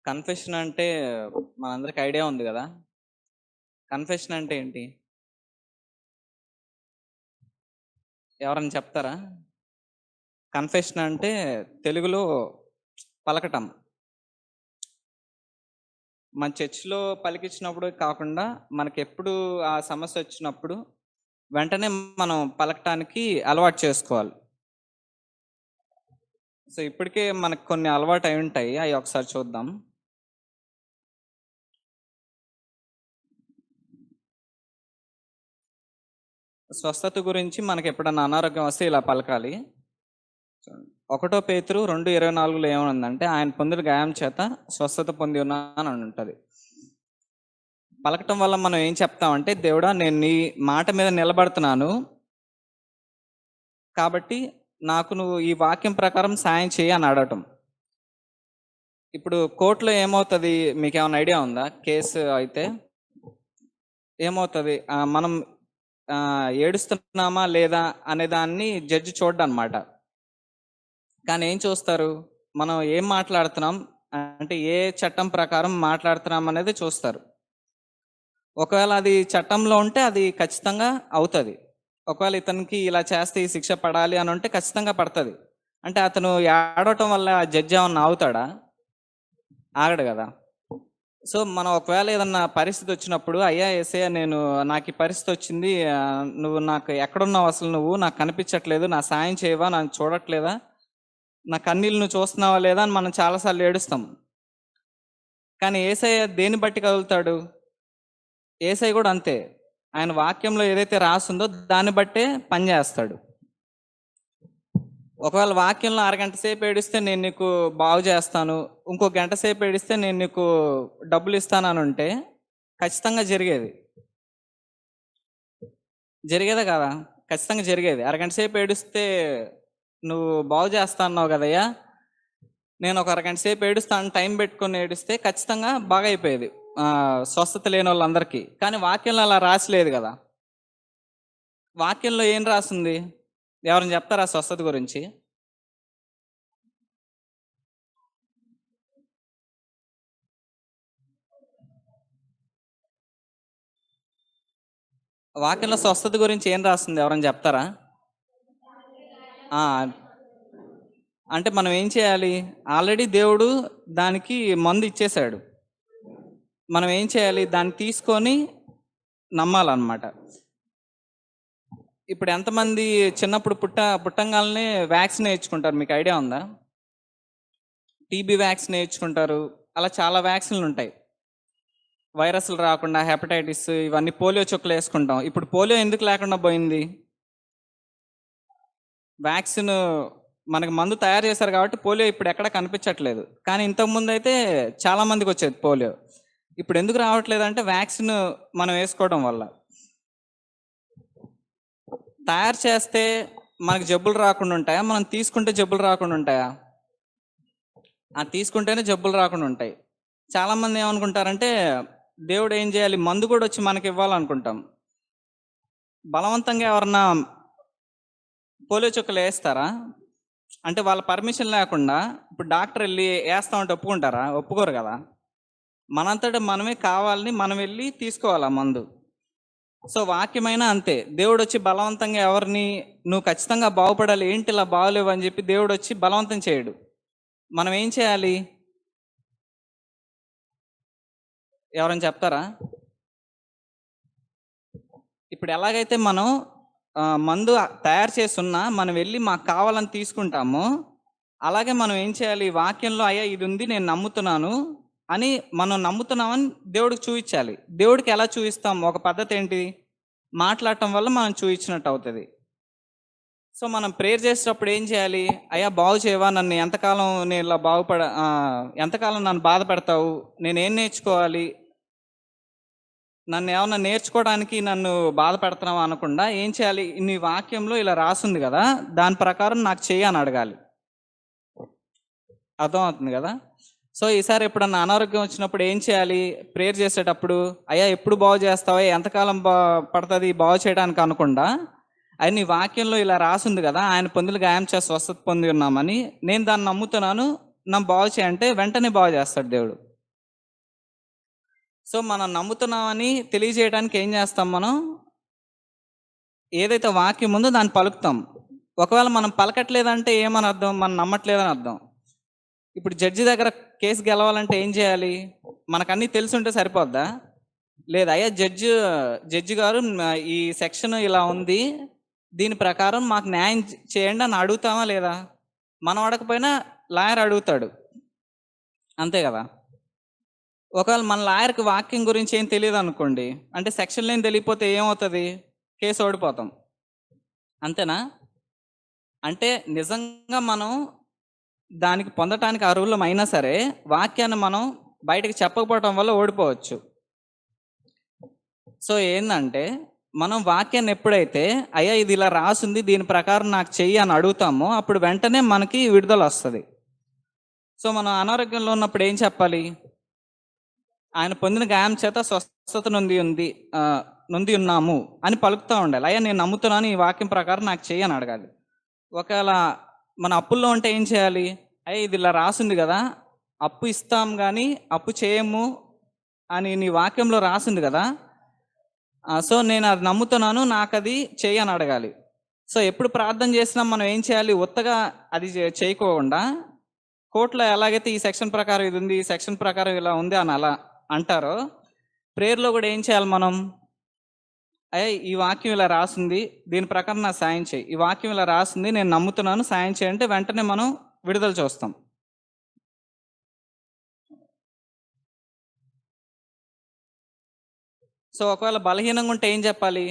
Confession అంటే మనందరికి idea ఉంది గదా! కన్ఫెషన్ అంటే ఏంటి? ఎవరైనా చెప్తారా? కన్ఫెషన్ అంటే తెలుగులో పలకటం. మన చర్చ్‌లో పలికిచ్చినప్పుడు కాకుండా, మనకెప్పుడు ఆ సమస్యొచ్చినప్పుడు వెంటనే మనం పలకటానికి అలవాటు చేసుకోవాలి. సో, ఇప్పటికే మనకు కొన్ని అలవాటయుంటాయి. అయి ఒకసారి చూద్దాం. స్వస్థత గురించి మనకెప్పుడన్నా అనారోగ్యం వస్తే ఇలా పలకాలి. చూడండి. 1 పేతురు 2:24లో ఏమనుందంటే, ఆయన పొందిన గాయం చేత స్వస్థత పొంది ఉన్నానని ఉంటది. పలకటం వల్ల మనం ఏం చెప్తామంటే, దేవుడా నేను నీ మాట మీద నిలబడుతున్నాను. కాబట్టి నాకు నువ్వు ఈ వాక్యం ప్రకారం సాయం చెయ్యి అని అడగటం. ఇప్పుడు కోర్ట్‌లో ఏమవుతది మీకేమన్నా ఐడియా ఉందా? కేసు అయితే ఏమవుతది? మనం ఏడుస్తున్నామా లేదా అనే దాన్ని జడ్జి చూడడనమాట. కానీ ఏం చూస్తారు? మనం ఏం మాట్లాడుతున్నాం? అంటే ఏ చట్టం ప్రకారం మాట్లాడుతున్నాం అనేది చూస్తారు. ఒకవేళ అది చట్టంలో ఉంటే అది ఖచ్చితంగా అవుతది. ఒకవేళ ఇతనికి ఇలా చేస్తే ఈ శిక్ష పడాలి అని ఉంటే ఖచ్చితంగా పడతది. అంటే అతను ఏడవటం వల్ల జడ్జి ఏమన్నా ఆగుతాడా? ఆగడు గదా! సో, మనం ఒకవేళ ఏదన్నా పరిస్థితి వచ్చినప్పుడు, అయ్యా యేసయ్య నాకు ఈ పరిస్థితి వచ్చింది. నువ్వు నాకు ఎక్కడున్నావు అసలు నువ్వు? నాకు కనిపించట్లేదు. నా సాయం చేయవా? నన్ను చూడట్లేదా? నా కన్నీళ్ళు నువ్వు చూస్తున్నావా లేదా? అని మనం చాలా సార్లు ఏడుస్తాం. కానీ యేసయ్య దేన్ని బట్టి కదులుతాడు? యేసయ్య కూడా అంతే. ఆయన వాక్యంలో ఏదైతే రాసుందో దాన్ని బట్టే పనిచేస్తాడు. ఒకవేళ వాక్యంలో అరగంట సేపు ఏడిస్తే నేను నీకు బాగు చేస్తాను, ఇంకో గంట సేపు ఏడిస్తే నేను నీకు డబ్బులు ఇస్తానని ఉంటే ఖచ్చితంగా జరిగేది. జరిగేదా కాదా? ఖచ్చితంగా జరిగేది. అరగంట సేపు ఏడిస్తే నువ్వు బాగు చేస్తా అన్నావు కదయ్యా, నేను ఒక అరగంట సేపు ఏడుస్తాను టైం పెట్టుకొని ఏడిస్తే ఖచ్చితంగా బాగా అయిపోయేది స్వస్థత లేని వాళ్ళందరికీ. కానీ వాక్యంలో అలా రాసిలేదు కదా. వాక్యంలో ఏం రాసింది? ఎవరైనా చెప్తారా స్వస్థత గురించి? వాక్యంలో స్వస్థత గురించి ఏం రాస్తుంది? ఎవరైనా చెప్తారా? ఆ, అంటే మనం ఏం చేయాలి? ఆల్రెడీ దేవుడు దానికి మందు ఇచ్చేశాడు. మనం ఏం చేయాలి? దాన్ని తీసుకొని నమ్మాలన్నమాట. ఇప్పుడు ఎంతమంది చిన్నప్పుడు పుట్టంగాల్నే వ్యాక్సిన్ వేయించుకుంటారు, మీకు ఐడియా ఉందా? టీబీ వ్యాక్సిన్ వేయించుకుంటారు. అలా చాలా వ్యాక్సిన్లు ఉంటాయి. వైరస్లు రాకుండా హెపటైటిస్ ఇవన్నీ పోలియో చుక్కలు వేసుకుంటాం. ఇప్పుడు పోలియో ఎందుకు లేకుండా పోయింది? వ్యాక్సిన్ మనకు మందు తయారు చేశారు కాబట్టి పోలియో ఇప్పుడు ఎక్కడ కనిపించట్లేదు. కానీ ఇంతకుముందు అయితే చాలా మందికి వచ్చేది పోలియో. ఇప్పుడు ఎందుకు రావట్లేదు అంటే వ్యాక్సిన్ మనం వేసుకోవడం వల్ల. తయారు చేస్తే మనకు జబ్బులు రాకుండా ఉంటాయా? మనం తీసుకుంటే జబ్బులు రాకుండా ఉంటాయా? తీసుకుంటేనే జబ్బులు రాకుండా ఉంటాయి. చాలామంది ఏమనుకుంటారంటే దేవుడు ఏం చేయాలి, మందు కూడా వచ్చి మనకి ఇవ్వాలనుకుంటాం. బలవంతంగా ఎవరన్నా పోలియో చుక్కలు వేస్తారా? అంటే వాళ్ళ పర్మిషన్ లేకుండా ఇప్పుడు డాక్టర్ వెళ్ళి వేస్తామంటే ఒప్పుకుంటారా? ఒప్పుకోరు కదా. మనంతటా మనమే కావాలని మనం వెళ్ళి తీసుకోవాలి ఆ మందు. సో వాక్యమైనా అంతే. దేవుడు వచ్చి బలవంతంగా ఎవరిని నువ్వు ఖచ్చితంగా బాగుపడాలి, ఏంటి ఇలా బాగలేవు అని చెప్పి దేవుడు వచ్చి బలవంతం చేయడు. మనం ఏం చేయాలి? ఎవరైనా చెప్తారా? ఇప్పుడు ఎలాగైతే మనం మందు తయారు చేస్తున్నా మనం వెళ్ళి మాకు కావాలని తీసుకుంటామో, అలాగే మనం ఏం చేయాలి? వాక్యంలో అయ్యా ఇది ఉంది, నేను నమ్ముతున్నాను అని మనం నమ్ముతున్నామని దేవుడికి చూపించాలి. దేవుడికి ఎలా చూపిస్తాం? ఒక పద్ధతి ఏంటి? మాట్లాడటం వల్ల మనం చూపించినట్టు అవుతుంది. సో మనం ప్రేయర్ చేసేటప్పుడు ఏం చేయాలి? అయ్యా బాగు చేయవా, నన్ను ఎంతకాలం నేను ఇలా ఎంతకాలం నన్ను బాధ పెడతావు, నేనేం నేర్చుకోవాలి, నన్ను ఏమన్నా నేర్చుకోవడానికి నన్ను బాధ పెడుతున్నావా అనకుండా ఏం చేయాలి? నీ వాక్యంలో ఇలా రాసింది కదా, దాని ప్రకారం నాకు చెయ్యి అని అడగాలి. అర్థమవుతుంది కదా. సో ఈసారి ఎప్పుడన్నా అనారోగ్యం వచ్చినప్పుడు ఏం చేయాలి? ప్రేయర్ చేసేటప్పుడు అయ్యా ఎప్పుడు బాగు చేస్తావా, ఎంతకాలం పడుతుంది బాగు చేయడానికి అనకుండా, అది నీ వాక్యంలో ఇలా రాసింది కదా, ఆయన పొందిన గాయం స్వస్థత పొంది ఉన్నామని నేను దాన్ని నమ్ముతున్నాను, నన్ను బాగు చేయంటే వెంటనే బాగు చేస్తాడు దేవుడు. సో మనం నమ్ముతున్నామని తెలియజేయడానికి ఏం చేస్తాం మనం? ఏదైతే వాక్యం ఉందో దాన్ని పలుకుతాం. ఒకవేళ మనం పలకట్లేదంటే ఏమని అర్థం? మనం నమ్మట్లేదని అర్థం. ఇప్పుడు జడ్జి దగ్గర కేసు గెలవాలంటే ఏం చేయాలి? మనకన్నీ తెలిసుంటే సరిపోద్దా? లేదు, అయ్యా జడ్జి గారు ఈ సెక్షన్ ఇలా ఉంది, దీని ప్రకారం మాకు న్యాయం చేయండి అని అడుగుతామా లేదా? మనం అడగకపోయినా లాయర్ అడుగుతాడు, అంతే కదా? ఒకవేళ మన లాయర్కి వాక్యం గురించి ఏం తెలియదు అనుకోండి, అంటే సెక్షన్లు ఏం తెలియకపోతే ఏమవుతుంది? కేసు ఓడిపోతాం, అంతేనా? అంటే నిజంగా మనం దానికి పొందటానికి అర్హులం అయినా సరే వాక్యాన్ని మనం బయటకు చెప్పకపోవటం వల్ల ఓడిపోవచ్చు. సో ఏంటంటే మనం వాక్యాన్ని ఎప్పుడైతే అయ్యా ఇది ఇలా రాసింది, దీని ప్రకారం నాకు చెయ్యి అని అడుగుతామో అప్పుడు వెంటనే మనకి విడుదల వస్తుంది. సో మనం అనారోగ్యంలో ఉన్నప్పుడు ఏం చెప్పాలి? ఆయన పొందిన గాయం చేత స్వస్థత నొంది ఉన్నాము అని పలుకుతూ ఉండాలి. అయ్యా నేను నమ్ముతున్నాను, ఈ వాక్యం ప్రకారం నాకు చెయ్యి అని అడగాలి. ఒకవేళ మన అప్పుల్లో ఉంటే ఏం చేయాలి? అయ్యా ఇది ఇలా రాసింది కదా, అప్పు ఇస్తాం కానీ అప్పు చేయము అని నీ వాక్యంలో రాసింది కదా, సో నేను అది నమ్ముతున్నాను, నాకు అది చెయ్యి అని అడగాలి. సో ఎప్పుడు ప్రార్థన చేసినా మనం ఏం చేయాలి? ఉత్తగా అది చేయకోకుండా కోర్టులో ఎలాగైతే ఈ సెక్షన్ ప్రకారం ఇది ఉంది, ఈ సెక్షన్ ప్రకారం ఇలా ఉంది అని అలా అంటారో, ప్రేయర్లో కూడా ఏం చేయాలి మనం? అయ్యా ఈ వాక్యం ఇలా రాసింది, దీని ప్రకారం నాకు సాయం చేయి, ఈ వాక్యం ఇలా రాసింది, నేను నమ్ముతున్నాను, సాయం చేయంటే వెంటనే మనం విడుదల చూస్తాం. సో ఒకవేళ బలహీనంగా ఉంటే ఏం చెప్పాలి?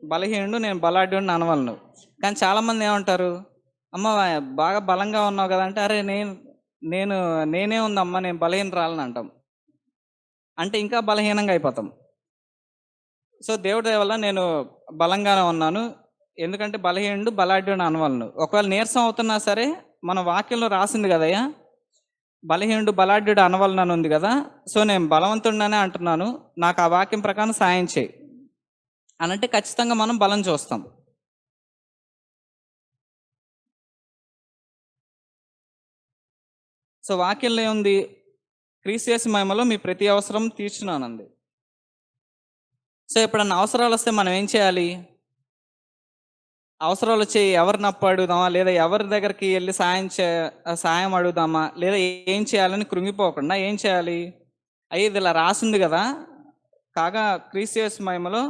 బలహీనుడు, నేను బలాఢ్యుడిని అనవలను. కానీ చాలామంది ఏమంటారు? అమ్మ బాగా బలంగా ఉన్నావు కదా అంటే, అరే నేనే ఉందమ్మా, నేను బలహీనరాలని అంటాం. అంటే ఇంకా బలహీనంగా అయిపోతాం. సో దేవుడి దయ వల్ల నేను బలంగానే ఉన్నాను, ఎందుకంటే బలహీనుడు బలాఢ్యుడు అనవలను. ఒకవేళ నీరసం అవుతున్నా సరే మన వాక్యంలో రాసింది కదయ్యా, బలహీనుడు బలాఢ్యుడు అనవలనని ఉంది కదా, సో నేను బలవంతుడినే అంటున్నాను, నాకు ఆ వాక్యం ప్రకారం సాయం చేయి అనంటే ఖచ్చితంగా మనం బలం చూస్తాం. సో వాక్యంలో ఏముంది? క్రీస్తు యేసు మహిమలో మీ ప్రతి అవసరం తీర్చున్నానంది. సో ఎప్పుడన్నా అవసరాలు వస్తే మనం ఏం చేయాలి? అవసరాలు వచ్చి ఎవరిని అప్పు అడుగుదామా, లేదా ఎవరి దగ్గరికి వెళ్ళి సాయం అడుగుదామా, లేదా ఏం చేయాలని కృంగిపోకుండా ఏం చేయాలి? అయ్యి ఇది ఇలా రాసింది కదా, కాగా క్రీస్తు యేసు మహిమలో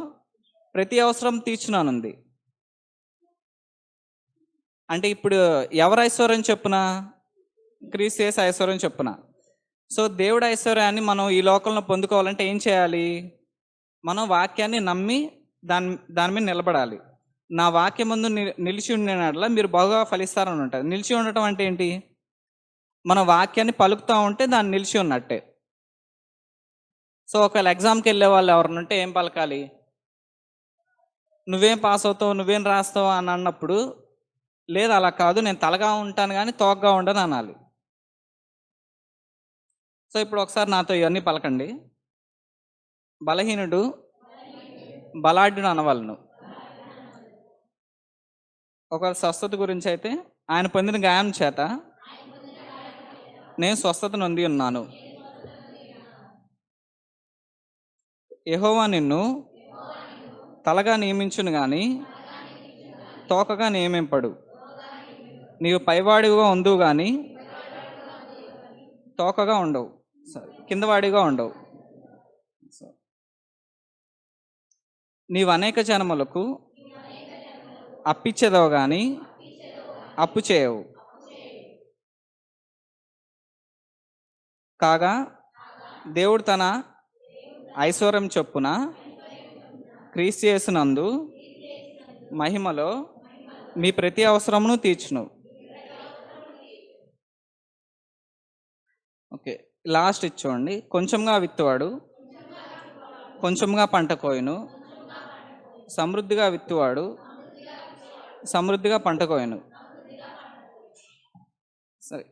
ప్రతి అవసరం తీర్చున్నానుంది. అంటే ఇప్పుడు ఎవరు ఐశ్వర్యం చెప్పున? క్రీస్తు యేసు ఐశ్వర్యం చెప్పున. సో దేవుడి ఐశ్వర్యాన్ని మనం ఈ లోకంలో పొందుకోవాలంటే ఏం చేయాలి? మనం వాక్యాన్ని నమ్మి దాని మీద నిలబడాలి. నా వాక్యం ముందు నిలిచి ఉండినట్ల మీరు బాగా ఫలిస్తారని ఉంటుంది. నిలిచి ఉండటం అంటే ఏంటి? మన వాక్యాన్ని పలుకుతూ ఉంటే దాన్ని నిలిచి ఉన్నట్టే. సో ఒకవేళ ఎగ్జామ్కి వెళ్ళే వాళ్ళు ఎవరిని ఉంటే ఏం పలకాలి? నువ్వేం పాస్ అవుతావు, నువ్వేం రాస్తావు అని అన్నప్పుడు, లేదు అలా కాదు, నేను తలగా ఉంటాను కానీ తోకగా ఉండను అనాలి. సో ఇప్పుడు ఒకసారి నాతో ఇవన్నీ పలకండి. బలహీనుడు బలాఢ్యుడు అనవలను. ఒకవేళ స్వస్థత గురించి అయితే, ఆయన పొందిన గాయం చేత నేను స్వస్థత నొంది ఉన్నాను. యెహోవా నిన్ను తలగా నియమించును గాని తోకగా నియమింపడు. నీవు పైవాడిగా ఉందువు కానీ తోకగా ఉండవు, కిందవాడిగా ఉండవు. నీవు అనేక జనములకు అప్పిచ్చేదవు కానీ అప్పు చేయవు. కాగా దేవుడు తన ఐశ్వర్యం చొప్పున క్రీస్తు యేసునందు మహిమలో మీ ప్రతి అవసరమును తీర్చును. ఓకే, లాస్ట్ ఇచ్చోండి. కొంచెంగా విత్తువాడు కొంచెంగా పంట కోయును, సమృద్ధిగా విత్తువాడు సమృద్ధిగా పంట కోయను. సరే,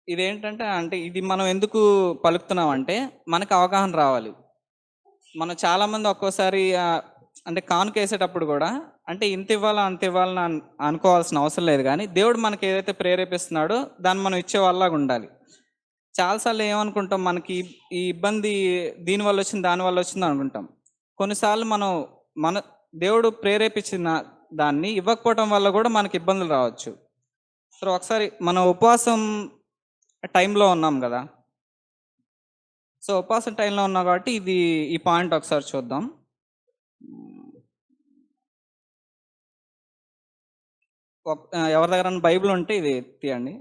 ఇదేంటంటే అంటే ఇది మనం ఎందుకు పలుకుతున్నాం అంటే మనకు అవగాహన రావాలి. మనం చాలామంది ఒక్కోసారి అంటే కానుకేసేటప్పుడు కూడా అంటే ఇంత ఇవ్వాలా అంత ఇవ్వాలని అనుకోవాల్సిన అవసరం లేదు, కానీ దేవుడు మనకి ఏదైతే ప్రేరేపిస్తున్నాడో దాన్ని మనం ఇచ్చే వాళ్ళలాగా ఉండాలి. చాలాసార్లు ఏమనుకుంటాం, మనకి ఈ ఇబ్బంది దీనివల్ల వచ్చింది, దానివల్ల వచ్చింది అనుకుంటాం. కొన్నిసార్లు మనం మన దేవుడు ప్రేరేపించిన దాన్ని ఇవ్వకపోవటం వల్ల కూడా మనకి ఇబ్బందులు రావచ్చు. సో ఒకసారి మనం ఉపవాసం టైంలో ఉన్నాం కదా. సో ఉపవాసం టైంలో ఉన్నాం కాబట్టి ఈ పాయింట్ ఒకసారి చూద్దాం. ఎవరి దగ్గర బైబిల్ ఉంటే ఇది తీయండి.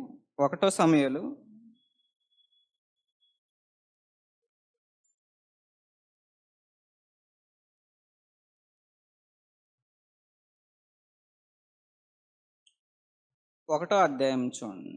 1 సమూయేలు 1 అధ్యాయం చూడండి.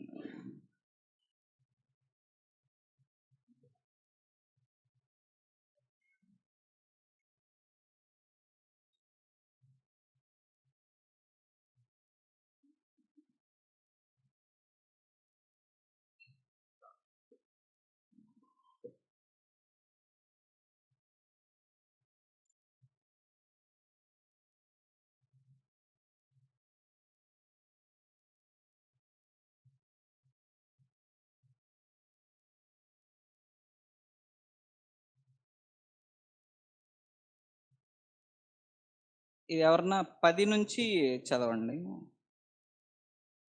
ఇది ఎవరన్నా 10 నుంచి చదవండి.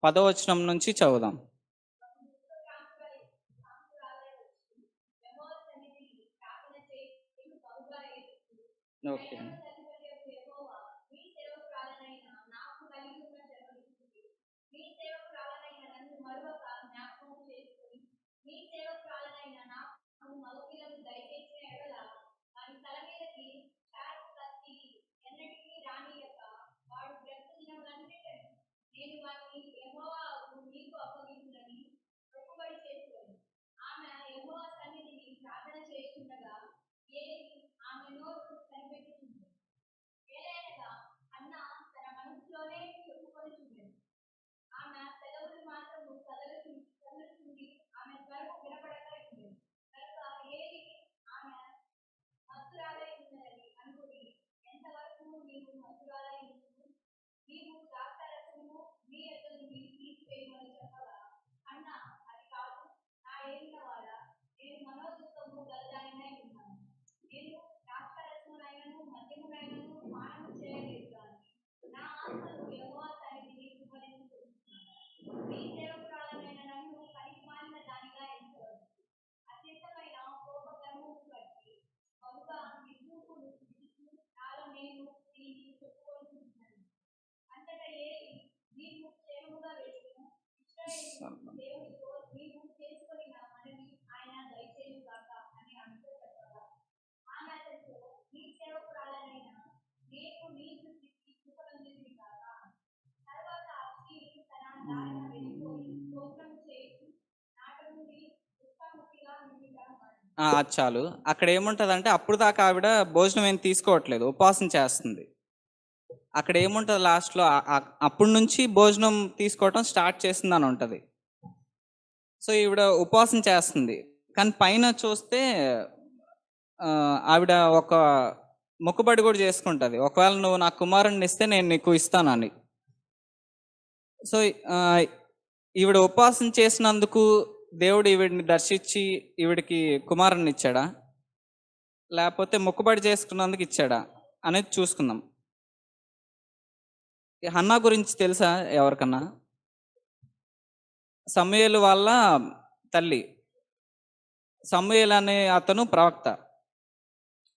10వ వచనం నుంచి చదువుదాం. ఓకే. అది చాలు. అక్కడ ఏముంటదంటే అప్పుడు దాకా ఆవిడ భోజనం ఏం తీసుకోవట్లేదు, ఉపవాసం చేస్తుంది. అక్కడ ఏముంటది లాస్ట్లో, అప్పటి నుంచి భోజనం తీసుకోవటం స్టార్ట్ చేసిందని ఉంటది. సో ఈవిడ ఉపవాసం చేస్తుంది, కానీ పైన చూస్తే ఆవిడ ఒక మొక్కుబడి కూడా చేసుకుంటది, ఒకవేళ నువ్వు నా కుమారుణ్ణి ఇస్తే నేను నీకు ఇస్తానని. సో ఈవిడ ఉపవాసం చేసినందుకు దేవుడు ఈవిడిని దర్శించి ఈవిడికి కుమారుణ్ణి ఇచ్చాడా, లేకపోతే మొక్కుబడి చేసుకున్నందుకు ఇచ్చాడా అనేది చూసుకుందాం. హన్నా గురించి తెలుసా ఎవరికన్నా? సమూయేలు వాళ్ళ తల్లి. సమూయేలు అనే అతను ప్రవక్త.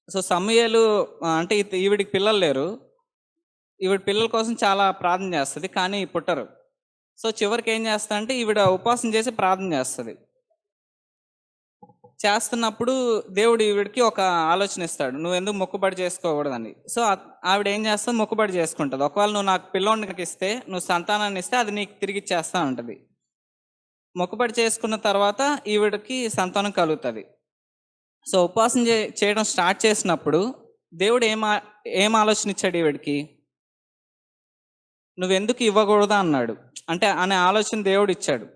సో సమూయేలు అంటే ఈవిడికి పిల్లలు లేరు. ఈవిడ పిల్లల కోసం చాలా ప్రార్థన చేస్తుంది, కానీ పుట్టరు. సో చివరికి ఏం చేస్తా అంటే ఈవిడ ఉపవాసం చేసి ప్రార్థన చేస్తున్నప్పుడు దేవుడు ఈవిడికి ఒక ఆలోచన ఇస్తాడు, నువ్వు ఎందుకు మొక్కుబడి చేసుకోకూడదని. సో ఆవిడ ఏం చేస్తా, మొక్కుబడి చేసుకుంటుంది. ఒకవేళ నువ్వు నాకు పిల్లోనికి ఇస్తే, నువ్వు సంతానాన్ని ఇస్తే అది నీకు తిరిగి ఇచ్చేస్తా ఉంటుంది. మొక్కుబడి చేసుకున్న తర్వాత ఈవిడికి సంతానం కలుగుతుంది. సో ఉపవాసం చేయడం స్టార్ట్ చేసినప్పుడు దేవుడు ఏం ఆలోచన ఇచ్చాడు ఈవిడికి, నువ్వెందుకు ఇవ్వకూడదా అన్నాడు. అంటే అనే ఆలోచన దేవుడు ఇచ్చాడు.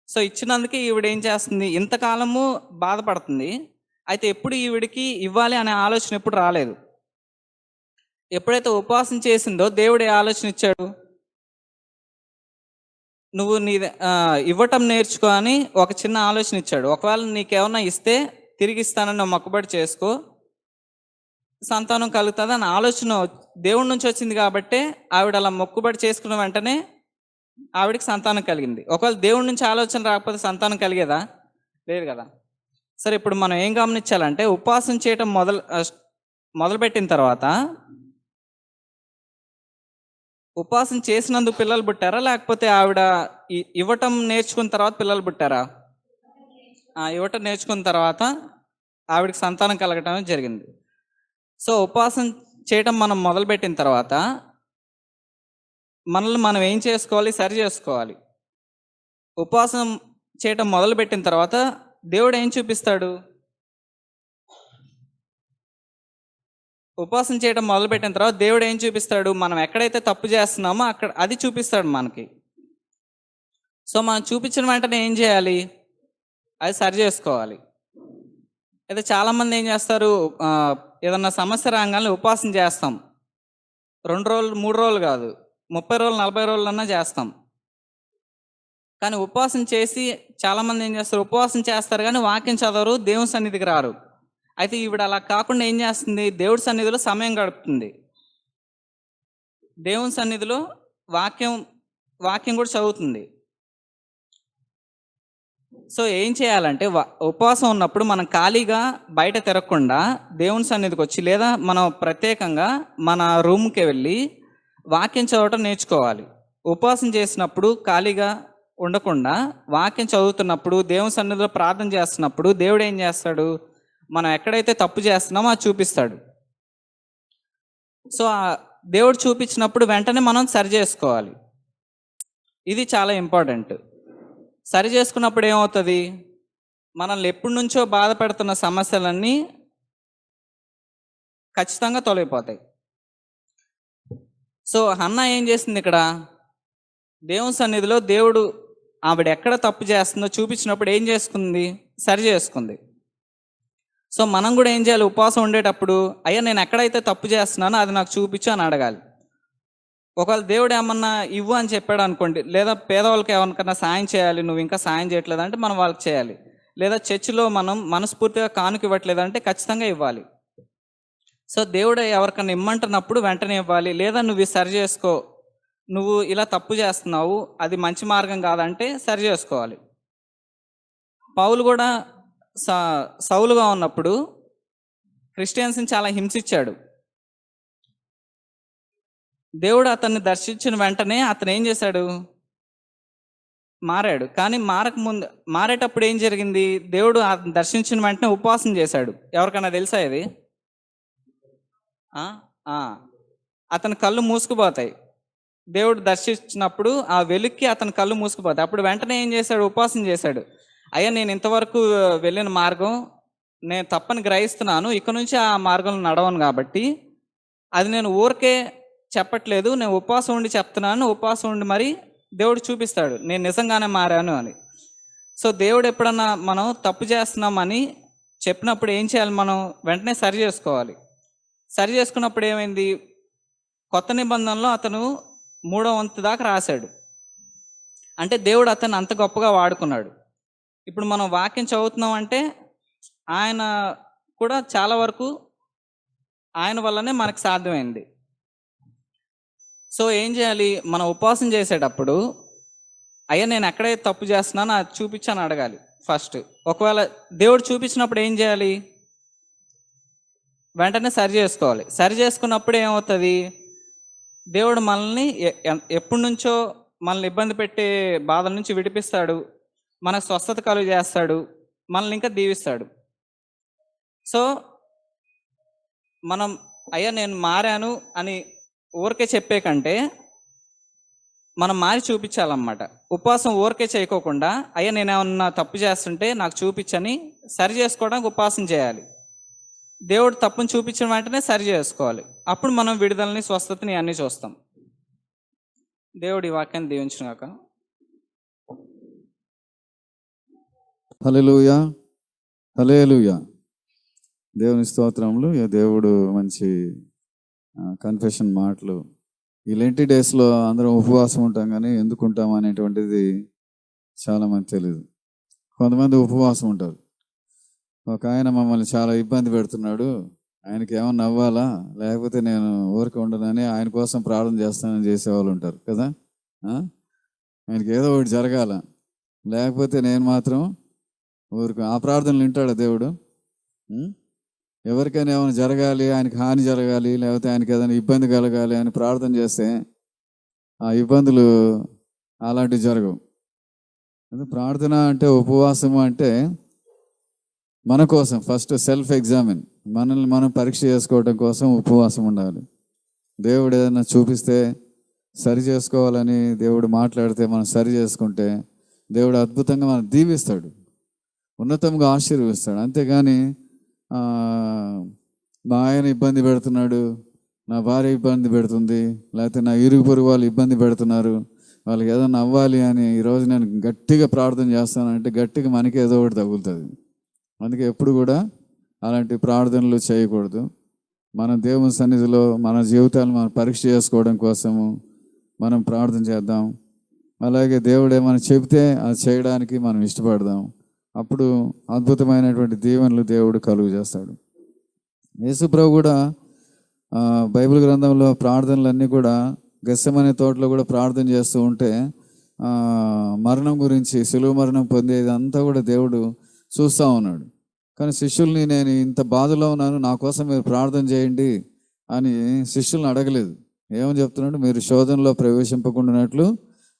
సో ఇచ్చినందుకే ఈవిడ ఏం చేస్తుంది, ఇంతకాలము బాధపడుతుంది. అయితే ఎప్పుడు ఈవిడికి ఇవ్వాలి అనే ఆలోచన ఎప్పుడు రాలేదు. ఎప్పుడైతే ఉపవాసం చేసిందో దేవుడు ఏ ఆలోచన ఇచ్చాడు, నువ్వు ఇవ్వటం నేర్చుకో అని ఒక చిన్న ఆలోచన ఇచ్చాడు. ఒకవేళ నీకేమన్నా ఇస్తే తిరిగి ఇస్తానని నువ్వు మొక్కుబడి చేసుకో, సంతానం కలుగుతుంది అని ఆలోచన దేవుడి నుంచి వచ్చింది కాబట్టే ఆవిడ అలా మొక్కుబడి చేసుకున్న వెంటనే ఆవిడకి సంతానం కలిగింది. ఒకవేళ దేవుడి నుంచి ఆలోచన రాకపోతే సంతానం కలిగేదా? లేదు కదా. సరే, ఇప్పుడు మనం ఏం గమనించాలంటే ఉపవాసం చేయటం మొదలుపెట్టిన తర్వాత ఉపవాసం చేసినందుకు పిల్లలు పుట్టారా, లేకపోతే ఆవిడ ఇవ్వటం నేర్చుకున్న తర్వాత పిల్లలు పుట్టారా? ఇవ్వటం నేర్చుకున్న తర్వాత ఆవిడకి సంతానం కలగటం జరిగింది. సో ఉపవాసం చేయటం మనం మొదలుపెట్టిన తర్వాత మనల్ని మనం ఏం చేసుకోవాలి? సరి చేసుకోవాలి. ఉపవాసం చేయటం మొదలుపెట్టిన తర్వాత దేవుడు ఏం చూపిస్తాడు? ఉపవాసం చేయడం మొదలుపెట్టిన తర్వాత దేవుడు ఏం చూపిస్తాడు? మనం ఎక్కడైతే తప్పు చేస్తున్నామో అక్కడ అది చూపిస్తాడు మనకి. సో మనం చూపించిన వెంటనే ఏం చేయాలి? అది సరి చేసుకోవాలి. అయితే చాలామంది ఏం చేస్తారు, ఏదన్నా సమస్య రాగానే ఉపవాసం చేస్తాం. 2 రోజులు 3 రోజులు కాదు, 30 రోజులు 40 రోజులన్నా చేస్తాం. కానీ ఉపవాసం చేసి చాలామంది ఏం చేస్తారు, ఉపవాసం చేస్తారు కానీ వాక్యం చదవరు, దేవుని సన్నిధికి రారు. అయితే ఈవిడ అలా కాకుండా ఏం చేస్తుంది? దేవుడి సన్నిధిలో సమయం గడుపుతుంది. దేవుని సన్నిధిలో వాక్యం కూడా చదువుతుంది. సో ఏం చేయాలంటే ఉపవాసం ఉన్నప్పుడు మనం ఖాళీగా బయట తిరగకుండా దేవుని సన్నిధికి వచ్చి, లేదా మనం ప్రత్యేకంగా మన రూమ్కి వెళ్ళి వాక్యం చదవటం నేర్చుకోవాలి. ఉపవాసం చేసినప్పుడు ఖాళీగా ఉండకుండా వాక్యం చదువుతున్నప్పుడు, దేవుని సన్నిధిలో ప్రార్థన చేస్తున్నప్పుడు దేవుడు ఏం చేస్తాడు? మనం ఎక్కడైతే తప్పు చేస్తున్నామో అది చూపిస్తాడు. సో దేవుడు చూపించినప్పుడు వెంటనే మనం సరి చేసుకోవాలి. ఇది చాలా ఇంపార్టెంట్. సరి చేసుకున్నప్పుడు ఏమవుతుంది? మనల్ని ఎప్పటి నుంచో బాధ పెడుతున్న సమస్యలన్నీ ఖచ్చితంగా తొలగిపోతాయి. సో హన్నా ఏం చేసింది ఇక్కడ? దేవుని సన్నిధిలో దేవుడు ఆవిడ ఎక్కడ తప్పు చేస్తుందో చూపించినప్పుడు ఏం చేసుకుంది? సరి చేసుకుంది. సో మనం కూడా ఏం చేయాలి? ఉపవాసం ఉండేటప్పుడు, అయ్యా నేను ఎక్కడైతే తప్పు చేస్తున్నానో అది నాకు చూపించు అని అడగాలి. ఒకవేళ దేవుడు ఏమన్నా ఇవ్వు అని చెప్పాడు అనుకోండి, లేదా పేదవాళ్ళకి ఎవరికన్నా సాయం చేయాలి, నువ్వు ఇంకా సాయం చేయట్లేదంటే మనం వాళ్ళకి చేయాలి. లేదా చర్చిలో మనం మనస్ఫూర్తిగా కానుక ఇవ్వట్లేదంటే ఖచ్చితంగా ఇవ్వాలి. సో దేవుడు ఎవరికన్నా ఇమ్మంటున్నప్పుడు వెంటనే ఇవ్వాలి. లేదా నువ్వు సరి చేసుకో, నువ్వు ఇలా తప్పు చేస్తున్నావు, అది మంచి మార్గం కాదంటే సరి చేసుకోవాలి. పౌలు కూడా సౌలుగా ఉన్నప్పుడు క్రిస్టియన్స్ని చాలా హింసించాడు. దేవుడు అతన్ని దర్శించిన వెంటనే అతను ఏం చేశాడు? మారాడు. కానీ మారేటప్పుడు ఏం జరిగింది? దేవుడు అతను దర్శించిన వెంటనే ఉపవాసం చేశాడు. ఎవరికైనా తెలుసా ఇది? అతని కళ్ళు మూసుకుపోతాయి. దేవుడు దర్శించినప్పుడు ఆ వెలుక్కి అతని కళ్ళు మూసుకుపోతాయి. అప్పుడు వెంటనే ఏం చేశాడు? ఉపవాసం చేశాడు. అయ్యా నేను ఇంతవరకు వెళ్ళిన మార్గం నేను తప్పని గ్రహిస్తున్నాను, ఇక నుంచి ఆ మార్గంలో నడవను, కాబట్టి అది నేను ఊరికే చెప్పట్లేదు, నేను ఉపవాసం ఉండి చెప్తున్నాను. ఉపవాసం ఉండి మరి దేవుడు చూపిస్తాడు నేను నిజంగానే మారాను అని. సో దేవుడు ఎప్పుడన్నా మనం తప్పు చేస్తున్నామని చెప్పినప్పుడు ఏం చేయాలి? మనం వెంటనే సరి చేసుకోవాలి. సరి చేసుకున్నప్పుడు ఏమైంది? కొత్త నిబంధనలో అతను 3వ వంతు దాకా రాశాడు. అంటే దేవుడు అతన్ని అంత గొప్పగా వాడుకున్నాడు. ఇప్పుడు మనం వాక్యం చదువుతున్నాం అంటే ఆయన కూడా చాలా వరకు ఆయన వల్లనే మనకు సాధ్యమైంది. సో ఏం చేయాలి? మనం ఉపవాసం చేసేటప్పుడు, అయ్యా నేను ఎక్కడైతే తప్పు చేస్తున్నానో అది చూపించని అడగాలి ఫస్ట్. ఒకవేళ దేవుడు చూపించినప్పుడు ఏం చేయాలి? వెంటనే సరి చేసుకోవాలి. సరి చేసుకున్నప్పుడు ఏమవుతుంది? దేవుడు మనల్ని ఎప్పటి నుంచో మనల్ని ఇబ్బంది పెట్టే బాధల నుంచి విడిపిస్తాడు, మనకు స్వస్థత కలుగు చేస్తాడు, మనల్ని ఇంకా దీవిస్తాడు. సో మనం అయ్యా నేను మారాను అని ఊరికే చెప్పే కంటే మనం మారి చూపించాలన్నమాట. ఉపవాసం ఊరికే చేయకోకుండా, అయ్యా నేను ఏమన్నా తప్పు చేస్తుంటే నాకు చూపించని సరి చేసుకోవడానికి ఉపవాసం చేయాలి. దేవుడు తప్పును చూపించిన వెంటనే సరి చేసుకోవాలి. అప్పుడు మనం విడుదలని, స్వస్థతని అన్నీ చూస్తాం. దేవుడి వాక్యాన్ని దీవించును గాక. హల్లెలూయా, హల్లెలూయా. దేవుని స్తోత్రములు. దేవుడు మంచి కన్ఫెషన్ మాటలు ఈ లెంటి డేస్లో అందరం ఉపవాసం ఉంటాం, కానీ ఎందుకు ఉంటాం అనేటువంటిది చాలామంది తెలియదు. కొంతమంది ఉపవాసం ఉంటారు. ఒక ఆయన మమ్మల్ని చాలా ఇబ్బంది పెడుతున్నాడు, ఆయనకి ఏమన్నా అవ్వాలా లేకపోతే నేను ఊరికే ఉండనని ఆయన కోసం ప్రార్థన చేస్తానని చేసేవాళ్ళు ఉంటారు కదా. ఆయనకి ఏదో ఒకటి జరగాల, లేకపోతే నేను మాత్రం ఊరికి. ఆ ప్రార్థనలు వింటాడా దేవుడు? ఎవరికైనా ఏమైనా జరగాలి, ఆయనకి హాని జరగాలి, లేకపోతే ఆయనకి ఏదైనా ఇబ్బంది కలగాలి అని ప్రార్థన చేస్తే ఆ ఇబ్బందులు అలాంటివి జరగవు. ప్రార్థన అంటే, ఉపవాసము అంటే మన కోసం ఫస్ట్ సెల్ఫ్ ఎగ్జామిన్, మనల్ని మనం పరీక్ష చేసుకోవడం కోసం ఉపవాసం ఉండాలి. దేవుడు ఏదైనా చూపిస్తే సరి చేసుకోవాలని దేవుడు మాట్లాడితే మనం సరి చేసుకుంటే దేవుడు అద్భుతంగా మనం దీవిస్తాడు, ఉన్నతంగా ఆశీర్వదిస్తాడు. అంతేగాని మా ఆయన ఇబ్బంది పెడుతున్నాడు, నా భార్య ఇబ్బంది పెడుతుంది, లేకపోతే నా ఇరుగు పొరుగు వాళ్ళు ఇబ్బంది పెడుతున్నారు, వాళ్ళకి ఏదైనా అవ్వాలి అని ఈరోజు నేను గట్టిగా ప్రార్థన చేస్తానంటే గట్టిగా మనకి ఏదో ఒకటి తగులుతుంది. అందుకే ఎప్పుడు కూడా అలాంటి ప్రార్థనలు చేయకూడదు. మన దేవుని సన్నిధిలో మన జీవితాలను మనం పరీక్ష చేసుకోవడం కోసము మనం ప్రార్థన చేద్దాం. అలాగే దేవుడు ఏమైనా చెబితే అది చేయడానికి మనం ఇష్టపడదాం. అప్పుడు అద్భుతమైనటువంటి దీవెనలు దేవుడు కలుగు చేస్తాడు. యేసు ప్రభు కూడా బైబిల్ గ్రంథంలో ప్రార్థనలన్నీ కూడా గెత్సెమనే తోటలో కూడా ప్రార్థన చేస్తూ ఉంటే మరణం గురించి, సిలువ మరణం పొందేది అంతా కూడా దేవుడు చూస్తూ ఉన్నాడు. కానీ శిష్యుల్ని, నేను ఇంత బాధలో ఉన్నాను, నా కోసం మీరు ప్రార్థన చేయండి అని శిష్యుల్ని అడగలేదు. ఏమని చెప్తున్నాడు? మీరు శోధనలో ప్రవేశింపకుండానట్లు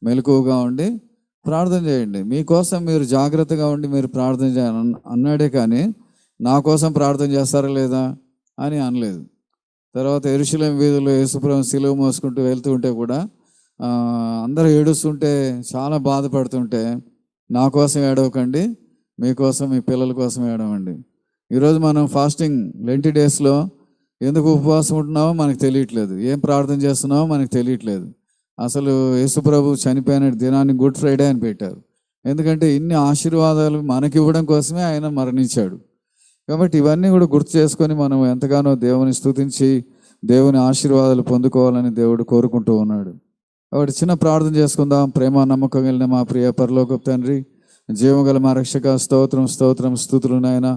మెలకువగా ఉండి ప్రార్థన చేయండి, మీకోసం మీరు జాగ్రత్తగా ఉండి మీరు ప్రార్థన చేయాలి అన్నాడే, కానీ నా కోసం ప్రార్థన చేస్తారా లేదా అని అనలేదు. తర్వాత యెరూషలేము వీధుల్లో యేసుప్రభువు సిలువ మోసుకుంటూ వెళ్తూ ఉంటే కూడా అందరూ ఏడుస్తుంటే, చాలా బాధపడుతుంటే, నా కోసం ఏడవకండి, మీకోసం మీ పిల్లల కోసం ఏడవండి. ఈరోజు మనం ఫాస్టింగ్ లెంటి డేస్లో ఎందుకు ఉపవాసం ఉంటున్నామో మనకు తెలియట్లేదు, ఏం ప్రార్థన చేస్తున్నామో మనకు తెలియట్లేదు. అసలు యేసుప్రభు చనిపోయిన దినాన్ని గుడ్ ఫ్రైడే అని పెట్టారు. ఎందుకంటే ఇన్ని ఆశీర్వాదాలు మనకి ఇవ్వడం కోసమే ఆయన మరణించాడు. కాబట్టి ఇవన్నీ కూడా గుర్తు చేసుకొని మనం ఎంతగానో దేవుని స్తుతించి దేవుని ఆశీర్వాదాలు పొందుకోవాలని దేవుడు కోరుకుంటూ ఉన్నాడు. కాబట్టి చిన్న ప్రార్థన చేసుకుందాం. ప్రేమ నమ్మకం కలిగిన మా ప్రియ పరలోకపు తండ్రి, జీవగల మా రక్షక, స్తోత్రం స్తోత్రం స్తుతులు నాయనా.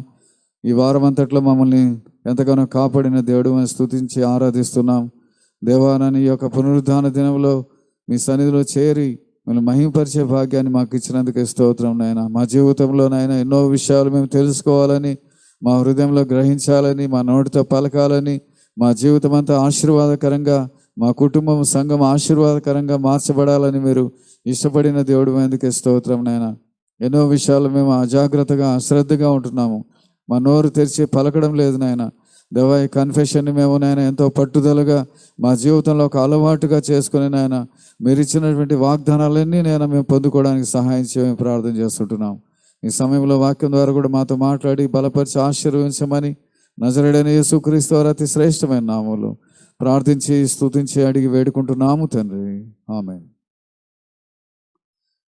ఈ వారం అంతట్లో మమ్మల్ని ఎంతగానో కాపాడిన దేవుడు అని స్తుతించి ఆరాధిస్తున్నాం. దేవానని ఈ యొక్క పునరుద్ధాన దినంలో మీ సన్నిధిలో చేరి మిమ్మల్ని మహిమపరిచే భాగ్యాన్ని మాకు ఇచ్చినందుకే స్తోత్రం నాయనా. మా జీవితంలో నాయనా ఎన్నో విషయాలు మేము తెలుసుకోవాలని, మా హృదయంలో గ్రహించాలని, మా నోటితో పలకాలని, మా జీవితం అంతా ఆశీర్వాదకరంగా, మా కుటుంబం సంఘం ఆశీర్వాదకరంగా మార్చబడాలని మీరు ఇష్టపడిన దేవుడు అందుకే స్తోత్రం నాయనా. ఎన్నో విషయాలు మేము అజాగ్రత్తగా అశ్రద్ధగా ఉంటున్నాము, మా నోరు తెరిచి పలకడం లేదు నాయన. దేవా, ఈ కన్ఫెషన్ని మేము నాయన ఎంతో పట్టుదలగా మా జీవితంలో ఒక అలవాటుగా చేసుకుని నాయన మీరు ఇచ్చినటువంటి వాగ్దానాలన్నీ నేను మేము పొందుకోవడానికి సహాయం చేయమని ప్రార్థన చేస్తుంటున్నాం. ఈ సమయంలో వాక్యం ద్వారా కూడా మాతో మాట్లాడి బలపరిచి ఆశీర్వదించమని నజరేయుడైన యేసుక్రీస్తు వారి అతి శ్రేష్టమైన నామములో ప్రార్థించి స్తుతించి అడిగి వేడుకుంటున్నాము తండ్రి, ఆమేన్.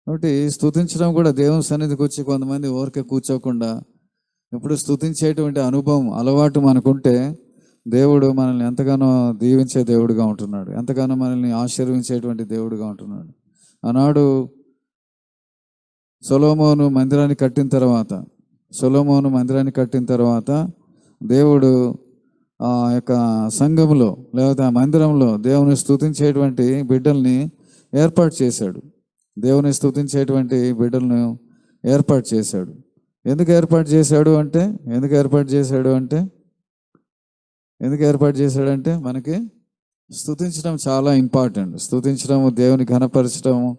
కాబట్టి స్తుతించడం కూడా దేవుని సన్నిధికి వచ్చి కొంతమంది ఊరికే కూర్చోకుండా ఇప్పుడు స్తుతించేటువంటి అనుభవం, అలవాటు మనకుంటే దేవుడు మనల్ని ఎంతగానో దీవించే దేవుడుగా ఉంటున్నాడు, ఎంతగానో మనల్ని ఆశీర్వించేటువంటి దేవుడుగా ఉంటున్నాడు. ఆనాడు సొలొమోను మందిరాన్ని కట్టిన తర్వాత దేవుడు ఆ యొక్క సంఘంలో లేకపోతే ఆ మందిరంలో దేవుని స్తుతించేటువంటి బిడ్డల్ని ఏర్పాటు చేశాడు. ఏర్పాటు చేశాడు. ఎందుకు ఏర్పాటు చేశాడంటే మనకి స్తుతించడం చాలా ఇంపార్టెంట్. స్తుతించడము, దేవుని ఘనపరచడము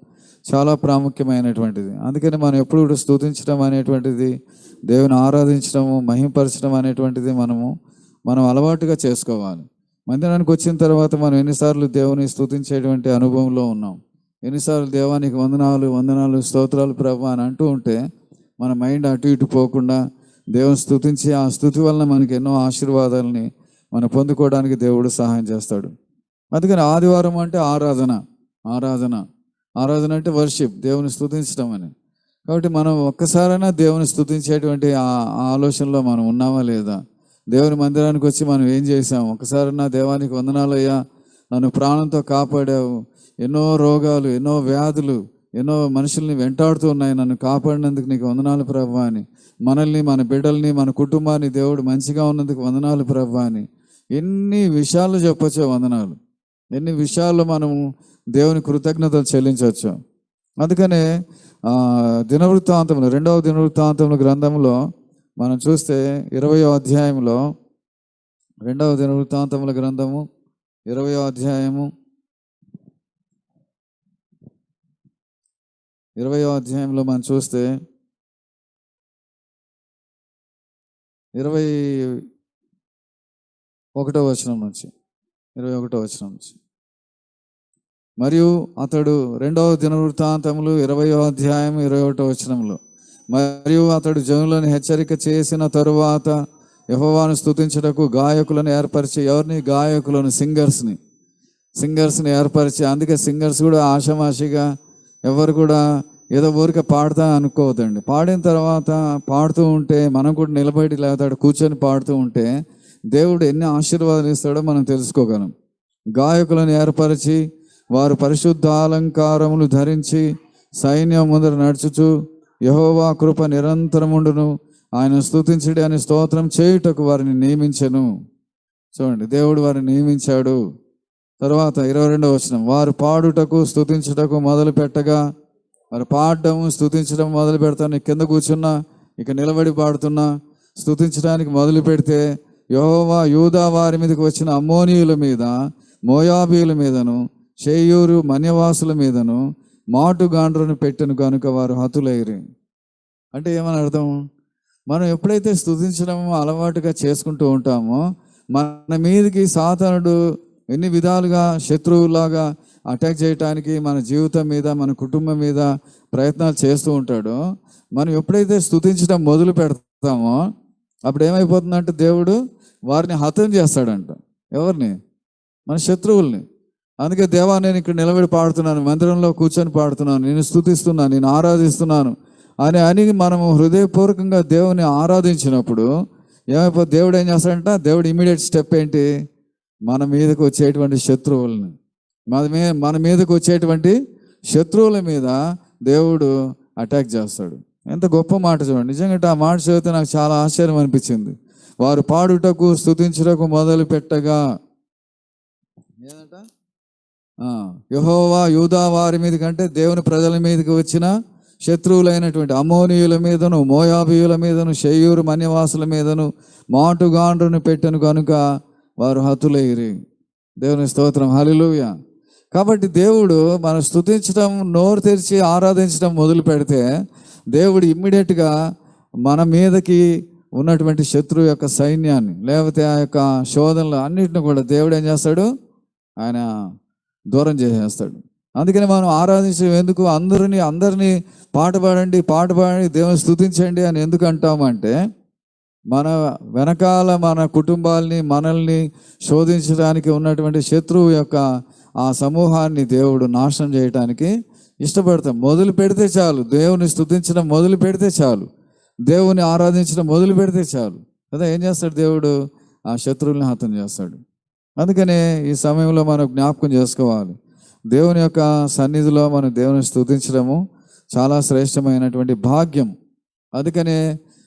చాలా ప్రాముఖ్యమైనటువంటిది. అందుకని మనం ఎప్పుడు కూడా స్తుతించడం అనేటువంటిది, దేవుని ఆరాధించడము, మహిమపరచడం అనేటువంటిది మనం అలవాటుగా చేసుకోవాలి. మందిరానికి వచ్చిన తర్వాత మనం ఎన్నిసార్లు దేవుని స్తుతించేటువంటి అనుభవంలో ఉన్నాం, ఎన్నిసార్లు దేవానికి వందనాలు స్తోత్రాలు ప్రభువా అని అంటూ ఉంటే మన మైండ్ అటు ఇటు పోకుండా దేవుని స్తుతించి ఆ స్తుతి వలన మనకి ఎన్నో ఆశీర్వాదాలని మనం పొందుకోవడానికి దేవుడు సహాయం చేస్తాడు. అందుకని ఆదివారం అంటే ఆరాధన అంటే వర్షిప్, దేవుని స్తుతించడం అని. కాబట్టి మనం ఒక్కసారైనా దేవుని స్తుతించేటువంటి ఆ ఆలోచనలో మనం ఉన్నామా లేదా? దేవుని మందిరానికి వచ్చి మనం ఏం చేసాం? ఒక్కసారైనా దేవానికి వందనాలయ్యా, నన్ను ప్రాణంతో కాపాడావు. ఎన్నో రోగాలు, ఎన్నో వ్యాధులు, ఎన్నో మనుషుల్ని వెంటాడుతూ ఉన్నాయి, నన్ను కాపాడినందుకు నీకు వందనాలు ప్రభువా అని, మనల్ని, మన బిడ్డల్ని, మన కుటుంబాన్ని దేవుడు మంచిగా ఉన్నందుకు వందనాలు ప్రభువా అని ఎన్ని విషయాలు చెప్పొచ్చో వందనాలు. ఎన్ని విషయాల్లో మనము దేవుని కృతజ్ఞతలు చెల్లించవచ్చు. అందుకనే దినవృత్తాంతములు, 2వ దినవృత్తాంతముల గ్రంథంలో మనం చూస్తే 20వ అధ్యాయంలో, 2వ దినవృత్తాంతముల గ్రంథము 20వ అధ్యాయము 20వ అధ్యాయంలో మనం చూస్తే 21వ వచనం నుంచి 21వ వచనం నుంచి, మరియు అతడు 2వ దినవృత్తాంతములు 20వ అధ్యాయం 21వ వచనంలో, మరియు అతడు జనులను హెచ్చరిక చేసిన తరువాత యెహోవాను స్తుతించుటకు గాయకులను ఏర్పరిచి, ఎవరిని? గాయకులను, సింగర్స్ని ఏర్పరిచి. అందుకే సింగర్స్ కూడా ఆషామాషిగా ఎవరు కూడా ఏదో ఊరికే పాడుతా అనుకోవద్దండి. పాడిన తర్వాత పాడుతూ ఉంటే మనం కూడా నిలబడి లేతాడు కూర్చొని పాడుతూ ఉంటే దేవుడు ఎన్ని ఆశీర్వాదాలు ఇస్తాడో మనం తెలుసుకోగలం. గాయకులను ఏర్పరిచి వారు పరిశుద్ధ అలంకారములు ధరించి సైన్యం ముందర నడుచుచు యెహోవా కృప నిరంతరముండును, ఆయన స్తుతించుడి అని స్తోత్రం చేయుటకు వారిని నియమించెను. చూడండి, దేవుడు వారిని నియమించాడు. తర్వాత 22వ వచనం, వారు పాడుటకు స్తుతించుటకు మొదలు పెట్టగా, వారు పాడడం స్తుతించడం మొదలు పెడతాను. కింద కూర్చున్నా, ఇక నిలబడి పాడుతున్నా, స్తుతించడానికి మొదలు పెడితే యెహోవా యూదా వారి మీదకి వచ్చిన అమ్మోనీయుల మీద, మోయాబీయుల మీదను, షేయూరు మన్యవాసుల మీదను మాటుగాండ్రను పెట్టెను కనుక వారు హతులైరి. అంటే ఏమని అర్థం? మనం ఎప్పుడైతే స్తుతించడం అలవాటుగా చేసుకుంటూ ఉంటామో మన మీదకి సాతానుడు ఎన్ని విధాలుగా శత్రువులాగా అటాక్ చేయటానికి మన జీవితం మీద, మన కుటుంబం మీద ప్రయత్నాలు చేస్తూ ఉంటాడో, మనం ఎప్పుడైతే స్తుతించడం మొదలు పెడతామో అప్పుడు ఏమైపోతుందంటే దేవుడు వారిని హతం చేస్తాడంట. ఎవరిని? మన శత్రువుల్ని. అందుకే దేవా నేను ఇక్కడ నిలబడి పాడుతున్నాను, మందిరంలో కూర్చొని పాడుతున్నాను, నేను స్తుతిస్తున్నాను, నేను ఆరాధిస్తున్నాను అని మనము హృదయపూర్వకంగా దేవుని ఆరాధించినప్పుడు ఏమైపోతుంది? దేవుడు ఏం చేస్తాడంట? దేవుడు ఇమీడియట్ స్టెప్ ఏంటి? మన మీదకి వచ్చేటువంటి శత్రువులని, మన మీదకి వచ్చేటువంటి శత్రువుల మీద దేవుడు అటాక్ చేస్తాడు. ఎంత గొప్ప మాట చూడండి. నిజంగా ఆ మాట చదివితే నాకు చాలా ఆశ్చర్యం అనిపించింది. వారు పాడుటకు స్తుతించుటకు మొదలు పెట్టగా ఏదంట? యెహోవా యూదా వారి మీద కంటే దేవుని ప్రజల మీదకి వచ్చిన శత్రువులైనటువంటి అమ్మోనీయుల మీదను, మోయాబీయుల మీదను, షేయూరు మన్యవాసుల మీదను మాటుగాండ్రును పెట్టెను కనుక వారు హతులైరి. దేవుని స్తోత్రం, హల్లెలూయా. కాబట్టి దేవుడు మనం స్తుతించడం, నోరు తెరిచి ఆరాధించడం మొదలు పెడితే దేవుడు ఇమ్మీడియట్గా మన మీదకి ఉన్నటువంటి శత్రువు యొక్క సైన్యాన్ని, లేకపోతే ఆ యొక్క శోధనలు అన్నిటిని కూడా దేవుడు ఏం చేస్తాడు? ఆయన దూరం చేసేస్తాడు. అందుకని మనం ఆరాధించడం ఎందుకు? అందరినీ పాట పాడండి దేవుని స్తుతించండి అని ఎందుకు అంటామంటే, మన వెనకాల మన కుటుంబాల్ని, మనల్ని శోధించడానికి ఉన్నటువంటి శత్రువు యొక్క ఆ సమూహాన్ని దేవుడు నాశనం చేయడానికి ఇష్టపడతాం. మొదలు పెడితే చాలు, దేవుని స్తుతించడం మొదలు పెడితే చాలు, దేవుని ఆరాధించడం మొదలు పెడితే చాలు కదా, ఏం చేస్తాడు దేవుడు? ఆ శత్రువుల్ని హతం చేస్తాడు. అందుకనే ఈ సమయంలో మనం జ్ఞాపకం చేసుకోవాలి, దేవుని యొక్క సన్నిధిలో మనం దేవుని స్తుతించడము చాలా శ్రేష్టమైనటువంటి భాగ్యం. అందుకనే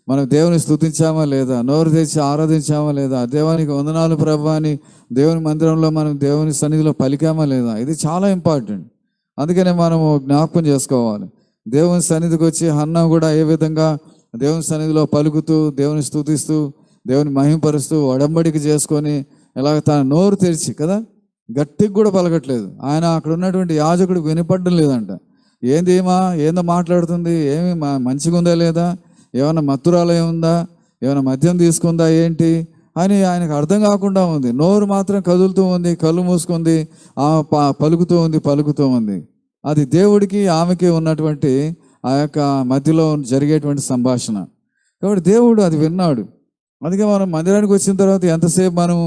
మనం దేవుని స్తుతించామా లేదా, నోరు తెచ్చి ఆరాధించామా లేదా, దేవానికి వందనాలు ప్రభువా అని దేవుని మందిరంలో మనం దేవుని సన్నిధిలో పలికామా లేదా, ఇది చాలా ఇంపార్టెంట్. అందుకనే మనము జ్ఞాపకం చేసుకోవాలి. దేవుని సన్నిధికి వచ్చి హన్నా కూడా ఏ విధంగా దేవుని సన్నిధిలో పలుకుతూ, దేవుని స్తుతిస్తూ, దేవుని మహింపరుస్తూ, ఒడంబడిక చేసుకొని, ఇలాగ తన నోరు తెరిచి కదా, గట్టికి కూడా పలకట్లేదు. ఆయన అక్కడ ఉన్నటువంటి యాజకుడు వినపడడం లేదంట. ఏందో మాట్లాడుతుంది, ఏమి మంచిగా ఉందా లేదా, ఏమైనా మత్తురాలయం ఉందా, ఏమైనా మద్యం తీసుకుందా ఏంటి అని ఆయనకు అర్థం కాకుండా ఉంది. నోరు మాత్రం కదులుతూ ఉంది, కళ్ళు మూసుకుంది, పలుకుతూ ఉంది. అది దేవుడికి ఆమెకి ఉన్నటువంటి ఆ యొక్క మధ్యలో జరిగేటువంటి సంభాషణ. కాబట్టి దేవుడు అది విన్నాడు. అందుకే మనం మందిరానికి వచ్చిన తర్వాత ఎంతసేపు మనం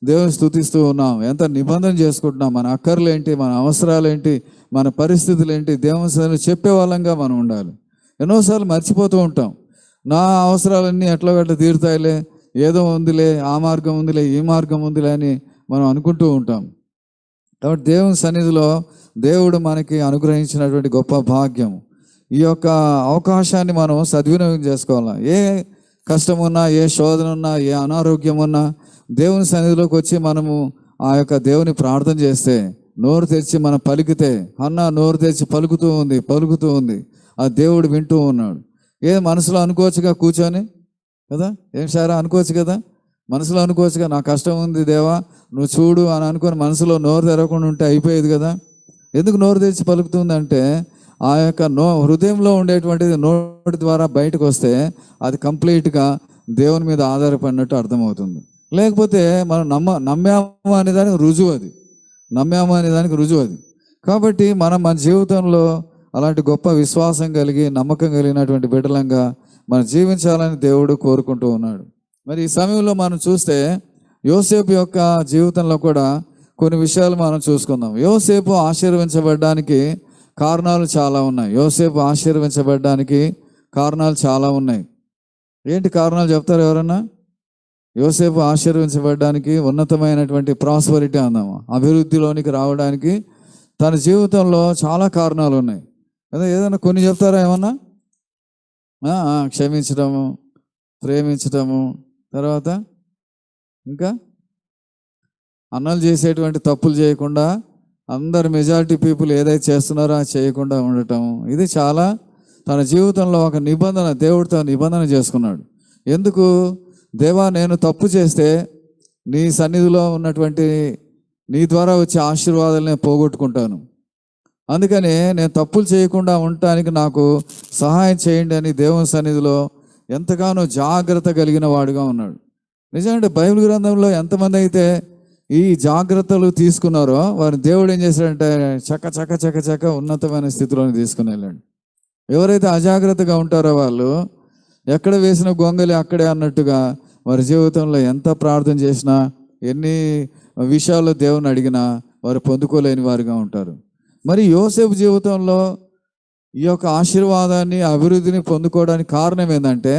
దేవుని స్తుతిస్తూ ఉన్నాం, ఎంత నిబంధన చేసుకుంటున్నాం, మన అక్కర్లేంటి, మన అవసరాలేంటి, మన పరిస్థితులు ఏంటి, దేవుని సన్నిధిలో చెప్పే వాళ్ళంగా మనం ఉండాలి. ఎన్నోసార్లు మర్చిపోతూ ఉంటాం, నా అవసరాలన్నీ ఎట్లా తీరుతాయిలే, ఏదో ఉందిలే, ఆ మార్గం ఉందిలే, ఈ మార్గం ఉందిలే అని మనం అనుకుంటూ ఉంటాం. కాబట్టి దేవుని సన్నిధిలో దేవుడు మనకి అనుగ్రహించినటువంటి గొప్ప భాగ్యం. ఈ యొక్క అవకాశాన్ని మనం సద్వినియోగం చేసుకోవాలి. ఏ కష్టం ఉన్నా, ఏ శోధన ఉన్నా, ఏ అనారోగ్యం ఉన్నా దేవుని సన్నిధిలోకి వచ్చి మనము ఆ యొక్క దేవుని ప్రార్థన చేస్తే, నోరు తెరిచి మనం పలికితే, అన్న నోరు తెరిచి పలుకుతూ ఉంది, ఆ దేవుడు వింటూ ఉన్నాడు. మనసులో అనుకోవచ్చుగా కూర్చొని కదా, ఏం సారా అనుకోవచ్చు కదా, మనసులో అనుకోవచ్చుగా నా కష్టం ఉంది దేవా నువ్వు చూడు అని అనుకొని మనసులో నోరు తెరవకుండా ఉంటే అయిపోయేది కదా. ఎందుకు నోరు తెరిచి పలుకుతుందంటే ఆ యొక్క హృదయంలో ఉండేటువంటిది నోటి ద్వారా బయటకు వస్తే అది కంప్లీట్గా దేవుని మీద ఆధారపడినట్టు అర్థమవుతుంది. లేకపోతే మనం నమ్మాము అనే దానికి రుజువు అది. కాబట్టి మనం మన జీవితంలో అలాంటి గొప్ప విశ్వాసం కలిగి నమ్మకం కలిగినటువంటి బిడ్డలంగా మనం జీవించాలని దేవుడు కోరుకుంటూ ఉన్నాడు. మరి ఈ సమయంలో మనం చూస్తే యోసేపు యొక్క జీవితంలో కూడా కొన్ని విషయాలు మనం చూసుకుందాం. యోసేపు ఆశీర్వదించబడడానికి కారణాలు చాలా ఉన్నాయి. ఏంటి కారణాలు చెప్తారు ఎవరన్నా? యోసేపు ఆశీర్వదించబడడానికి ఉన్నతమైనటువంటి ప్రాస్పరిటీ అందాము, అభివృద్ధిలోనికి రావడానికి తన జీవితంలో చాలా కారణాలు ఉన్నాయి కదా. ఏదైనా కొన్ని చెప్తారా ఏమన్నా? క్షమించడము, ప్రేమించడము, తర్వాత ఇంకా అన్నలు చేసేటువంటి తప్పులు చేయకుండా, అందరు మెజారిటీ పీపుల్ ఏదైతే చేస్తున్నారో అది చేయకుండా ఉండటం, ఇది చాలా తన జీవితంలో ఒక నిబంధన, దేవుడితో నిబంధన చేసుకున్నాడు. ఎందుకు? దేవా నేను తప్పు చేస్తే నీ సన్నిధిలో ఉన్నటువంటి నీ ద్వారా వచ్చే ఆశీర్వాదాలు నేను పోగొట్టుకుంటాను, అందుకని నేను తప్పులు చేయకుండా ఉండటానికి నాకు సహాయం చేయండి అని దేవుని సన్నిధిలో ఎంతగానో జాగ్రత్త కలిగిన వాడుగా ఉన్నాడు. నిజంగా బైబిల్ గ్రంథంలో ఎంతమంది అయితే ఈ జాగ్రత్తలు తీసుకున్నారో వారి దేవుడు ఏం చేశాడంటే చక్క ఉన్నతమైన స్థితిలోని తీసుకుని వెళ్ళాడు. ఎవరైతే అజాగ్రత్తగా ఉంటారో వాళ్ళు ఎక్కడ వేసిన గొంగలి అక్కడే అన్నట్టుగా వారి జీవితంలో ఎంత ప్రార్థన చేసినా, ఎన్ని విషయాల్లో దేవుని అడిగినా వారు పొందుకోలేని వారిగా ఉంటారు. మరి యోసేపు జీవితంలో ఈ యొక్క ఆశీర్వాదాన్ని, అభివృద్ధిని పొందుకోవడానికి కారణం ఏంటంటే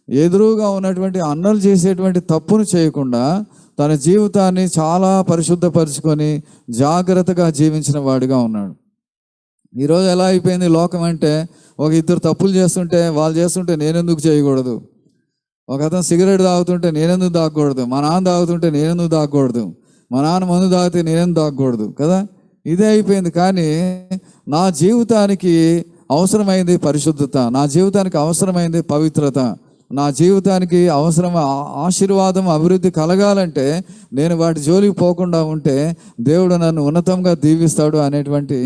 ఎదురుగా ఉన్నటువంటి అన్నలు చేసేటువంటి తప్పును చేయకుండా తన జీవితాన్ని చాలా పరిశుద్ధపరుచుకొని జాగ్రత్తగా జీవించిన వాడిగా ఉన్నాడు. ఈరోజు ఎలా అయిపోయింది లోకం అంటే, ఒక ఇద్దరు తప్పులు చేస్తుంటే వాళ్ళు చేస్తుంటే నేనెందుకు చేయకూడదు, ఒక అతను సిగరెట్ తాగుతుంటే నేనెందుకు తాగకూడదు, మా నాన్న తాగుతుంటే నేనెందుకు తాగకూడదు, మా నాన్న మందు తాగితే నేనెందుకు తాగకూడదు కదా, ఇదే అయిపోయింది. కానీ నా జీవితానికి అవసరమైంది పరిశుద్ధత, నా జీవితానికి అవసరమైంది పవిత్రత, నా జీవితానికి అవసరం ఆశీర్వాదం, అభివృద్ధి కలగాలంటే నేను వాటి జోలికి పోకుండా ఉంటే దేవుడు నన్ను ఉన్నతంగా దీవిస్తాడు అనేటువంటి